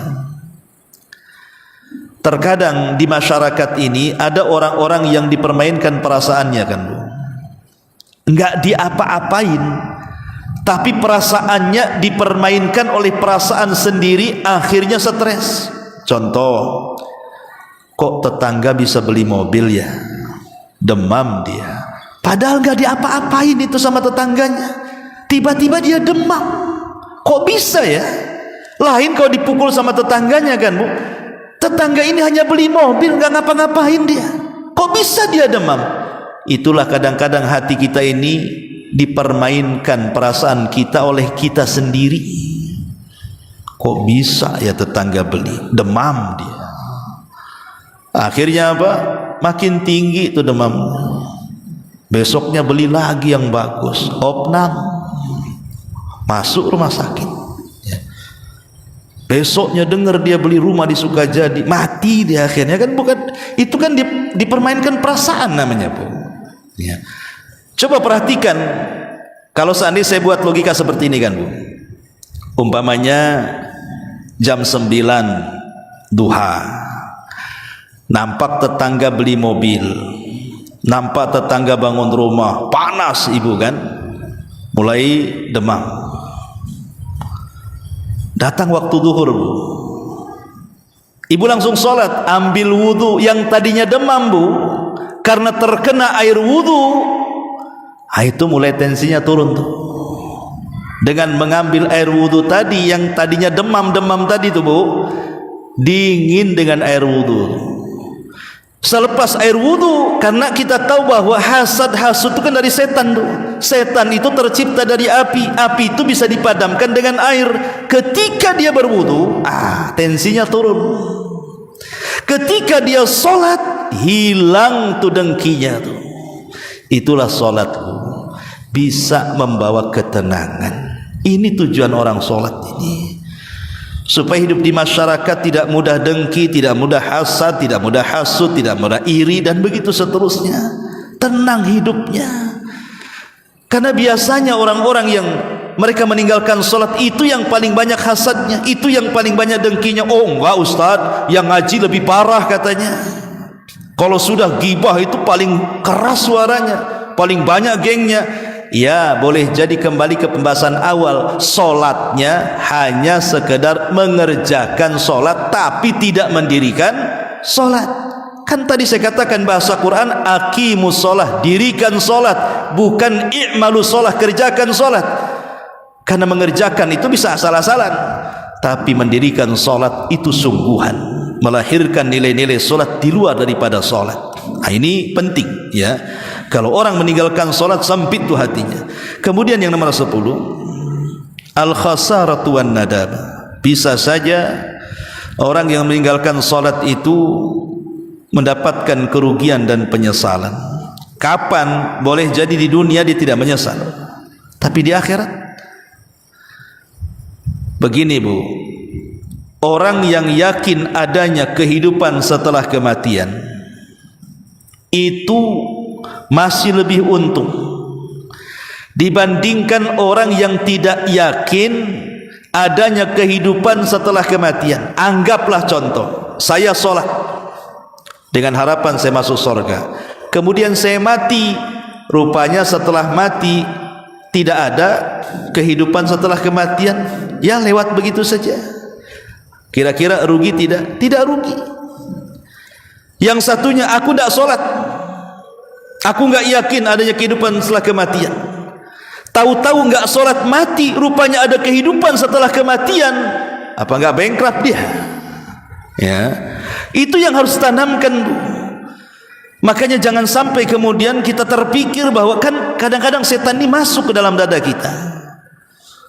Terkadang di masyarakat ini ada orang-orang yang dipermainkan perasaannya kan Bu, enggak diapa-apain, tapi perasaannya dipermainkan oleh perasaan sendiri, akhirnya stres. Contoh, kok tetangga bisa beli mobil ya, demam dia, padahal enggak diapa-apain itu sama tetangganya, tiba-tiba dia demam. Kok bisa ya? Lain kalau dipukul sama tetangganya kan Bu, tetangga ini hanya beli mobil, nggak ngapa-ngapain dia, kok bisa dia demam? Itulah kadang-kadang hati kita ini dipermainkan perasaan kita oleh kita sendiri. Kok bisa ya tetangga beli, demam dia. Akhirnya apa? Makin tinggi itu demam. Besoknya beli lagi yang bagus, opnam, masuk rumah sakit. Besoknya dengar dia beli rumah di Sukajadi, mati dia akhirnya kan. Bukan itu kan dipermainkan perasaan namanya Bu ya. Coba perhatikan, kalau seandainya saya buat logika seperti ini kan Bu, umpamanya jam 9 duha, nampak tetangga beli mobil, nampak tetangga bangun rumah, panas ibu kan, mulai demam. Datang waktu zuhur Bu, ibu langsung sholat, ambil wudhu. Yang tadinya demam Bu, karena terkena air wudhu, itu mulai tensinya turun tuh. Dengan mengambil air wudhu tadi, yang tadinya demam-demam tadi tuh Bu, dingin dengan air wudhu. Selepas air wudhu, karena kita tahu bahwa hasad itu kan dari setan tuh. Setan itu tercipta dari api, api itu bisa dipadamkan dengan air. Ketika dia berwudhu, tensinya turun. Ketika dia sholat, hilang tuh dengkinya tuh. Itulah sholat bisa membawa ketenangan. Ini tujuan orang sholat ini, supaya hidup di masyarakat tidak mudah dengki, tidak mudah hasad, tidak mudah hasud, tidak mudah iri, dan begitu seterusnya. Tenang hidupnya. Karena biasanya orang-orang yang mereka meninggalkan sholat itu yang paling banyak hasadnya, itu yang paling banyak dengkinya. Oh enggak Ustadz, yang ngaji lebih parah katanya. Kalau sudah gibah itu paling keras suaranya. paling banyak gengnya. Ya, boleh jadi kembali ke pembahasan awal, solatnya hanya sekedar mengerjakan solat tapi tidak mendirikan solat. Kan tadi saya katakan bahasa Quran, aqimus solah, dirikan solat, bukan i'malu solah, kerjakan solat. Karena mengerjakan itu bisa asal-asalan, tapi mendirikan solat itu sungguhan, melahirkan nilai-nilai solat di luar daripada solat. Nah, ini penting ya. Kalau orang meninggalkan solat, sempit tuh hatinya. Kemudian yang nomor 10, al-khasaratu wan nadam. Bisa saja orang yang meninggalkan solat itu mendapatkan kerugian dan penyesalan. Kapan? Boleh jadi di dunia dia tidak menyesal, tapi di akhirat. Begini Bu, orang yang yakin adanya kehidupan setelah kematian itu masih lebih untung dibandingkan orang yang tidak yakin adanya kehidupan setelah kematian. Anggaplah contoh, saya sholat dengan harapan saya masuk surga, kemudian saya mati, rupanya setelah mati tidak ada kehidupan setelah kematian, ya lewat begitu saja. Kira-kira rugi tidak? Tidak rugi. Yang satunya, aku tidak sholat, aku enggak yakin adanya kehidupan setelah kematian. Tahu-tahu enggak sholat, mati, rupanya ada kehidupan setelah kematian. Apa enggak bankrupt dia? Ya, itu yang harus tanamkan. Makanya jangan sampai kemudian kita terpikir bahwa kan kadang-kadang setan ini masuk ke dalam dada kita.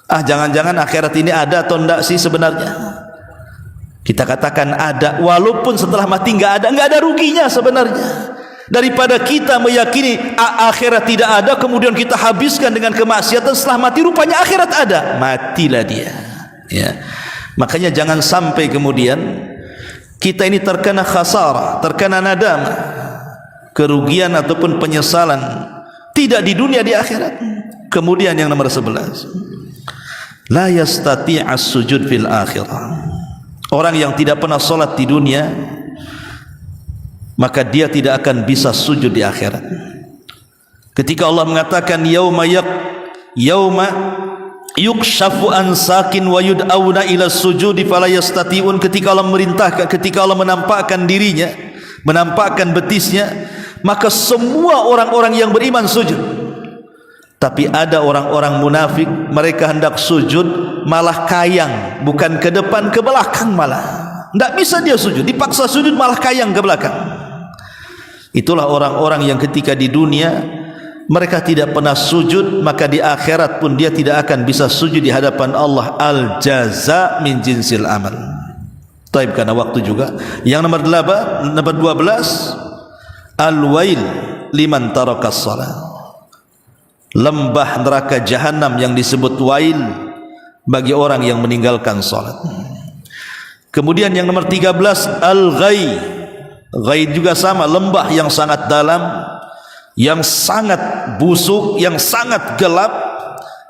Ah, jangan-jangan akhirat ini ada atau enggak sih sebenarnya? Kita katakan ada, walaupun setelah mati enggak ada ruginya sebenarnya. Daripada kita meyakini akhirat tidak ada, kemudian kita habiskan dengan kemaksiatan, setelah mati rupanya akhirat ada, matilah dia. Ya. Makanya jangan sampai kemudian kita ini terkena khasarah, terkena nadam, kerugian ataupun penyesalan, tidak di dunia, di akhirat. Kemudian yang nomor 11, la yastati'as sujud fil akhirah. Orang yang tidak pernah sholat di dunia, maka dia tidak akan bisa sujud di akhirat. Ketika Allah mengatakan yauma yukshafu an sakin wa yud'auna ila sujudi fala yastati'un, ketika Allah merintahkan, ketika Allah menampakkan dirinya, menampakkan betisnya, maka semua orang-orang yang beriman sujud. Tapi ada orang-orang munafik, mereka hendak sujud malah kayang, bukan ke depan, ke belakang malah. Tidak bisa dia sujud, dipaksa sujud malah kayang ke belakang. Itulah orang-orang yang ketika di dunia mereka tidak pernah sujud, maka di akhirat pun dia tidak akan bisa sujud di hadapan Allah. Al-jaza min jinsil amal. Taib, karena waktu juga. Yang nomor 12, al-wail liman tarakas salat. Lembah neraka jahanam yang disebut wail bagi orang yang meninggalkan salat. Kemudian yang nomor 13, al-ghai. Ghai juga sama, lembah yang sangat dalam, yang sangat busuk, yang sangat gelap,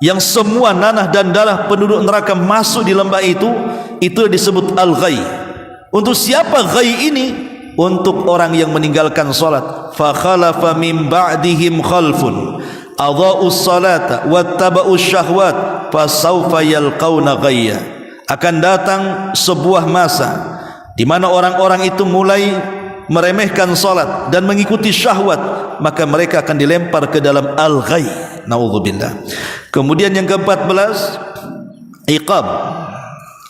yang semua nanah dan darah penduduk neraka masuk di lembah itu disebut al-ghai. Untuk siapa ghai ini? Untuk orang yang meninggalkan salat. Fa khalafa min ba'dihim khalfun adha'us salata wattaba'us syahwat fasawfa yalqauna ghayya. Akan datang sebuah masa di mana orang-orang itu mulai meremehkan salat dan mengikuti syahwat, maka mereka akan dilempar ke dalam al-ghai. Naudzubillah. Kemudian yang ke-14, iqab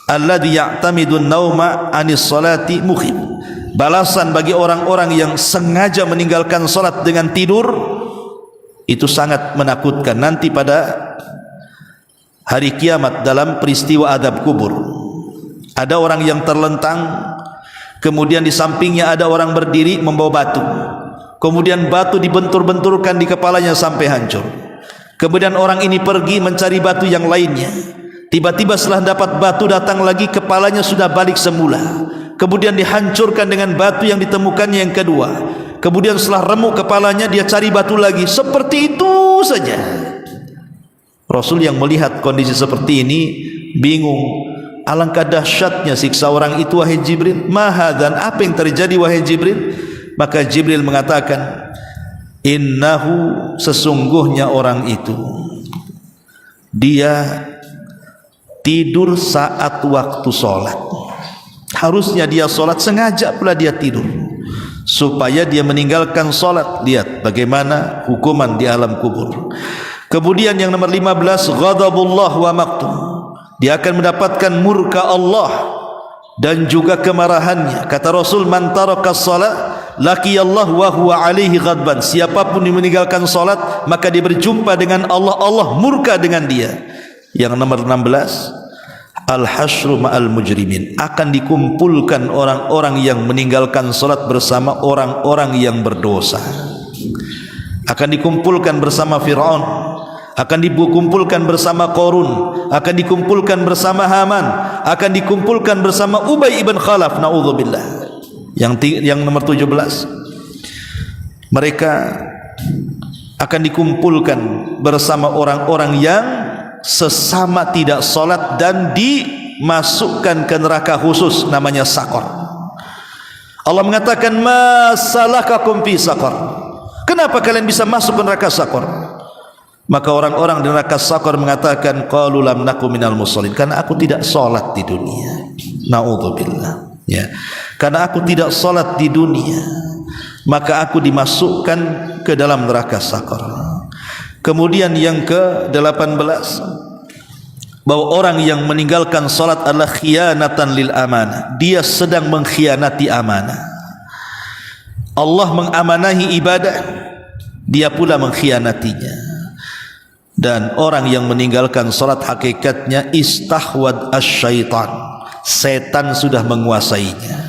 alladhi ya'tamidu an-nauma 'anis salati mukhib. Balasan bagi orang-orang yang sengaja meninggalkan salat dengan tidur, itu sangat menakutkan nanti pada hari kiamat dalam peristiwa adab kubur. Ada orang yang terlentang, kemudian di sampingnya ada orang berdiri membawa batu, kemudian batu dibentur-benturkan di kepalanya sampai hancur. Kemudian orang ini pergi mencari batu yang lainnya. Tiba-tiba setelah dapat batu datang lagi, kepalanya sudah balik semula. Kemudian dihancurkan dengan batu yang ditemukannya yang kedua. Kemudian setelah remuk kepalanya, dia cari batu lagi. Seperti itu saja. Rasul yang melihat kondisi seperti ini bingung. Alangkah dahsyatnya siksa orang itu, wahai Jibril. Mahadan, apa yang terjadi wahai Jibril? Maka Jibril mengatakan, innahu sesungguhnya orang itu dia tidur saat waktu sholat. Harusnya dia sholat, sengaja pula dia tidur supaya dia meninggalkan sholat. Lihat bagaimana hukuman di alam kubur. Kemudian yang nomor 15, ghadabullah wa maqtum, dia akan mendapatkan murka Allah dan juga kemarahannya. Kata Rasul, man taraka shalah laqiyallahu wa huwa alaihi ghadban, siapapun yang meninggalkan salat maka dia berjumpa dengan Allah, Allah murka dengan dia. Yang nomor 16, al-hasyru ma'al mujrimin, akan dikumpulkan orang-orang yang meninggalkan salat bersama orang-orang yang berdosa. Akan dikumpulkan bersama Fir'aun, akan dikumpulkan bersama Qarun, akan dikumpulkan bersama Haman, akan dikumpulkan bersama Ubay ibn Khalaf, naudzubillah. Yang nomor 17, mereka akan dikumpulkan bersama orang-orang yang sesama tidak salat dan dimasukkan ke neraka khusus namanya Saqar. Allah mengatakan, ma salakakum fi Saqar, kenapa kalian bisa masuk ke neraka Saqar? Maka orang-orang di neraka Saqar mengatakan, qalu lam naku minal musallin, karena aku tidak salat di dunia. Naudzubillah, ya, karena aku tidak salat di dunia maka aku dimasukkan ke dalam neraka Saqar. Kemudian yang ke-18, bahwa orang yang meninggalkan salat adalah khianatan lil amanah, dia sedang mengkhianati amanah. Allah mengamanahi ibadah, dia pula mengkhianatinya. Dan orang yang meninggalkan salat hakikatnya istahwad asy-syaitan, setan sudah menguasainya.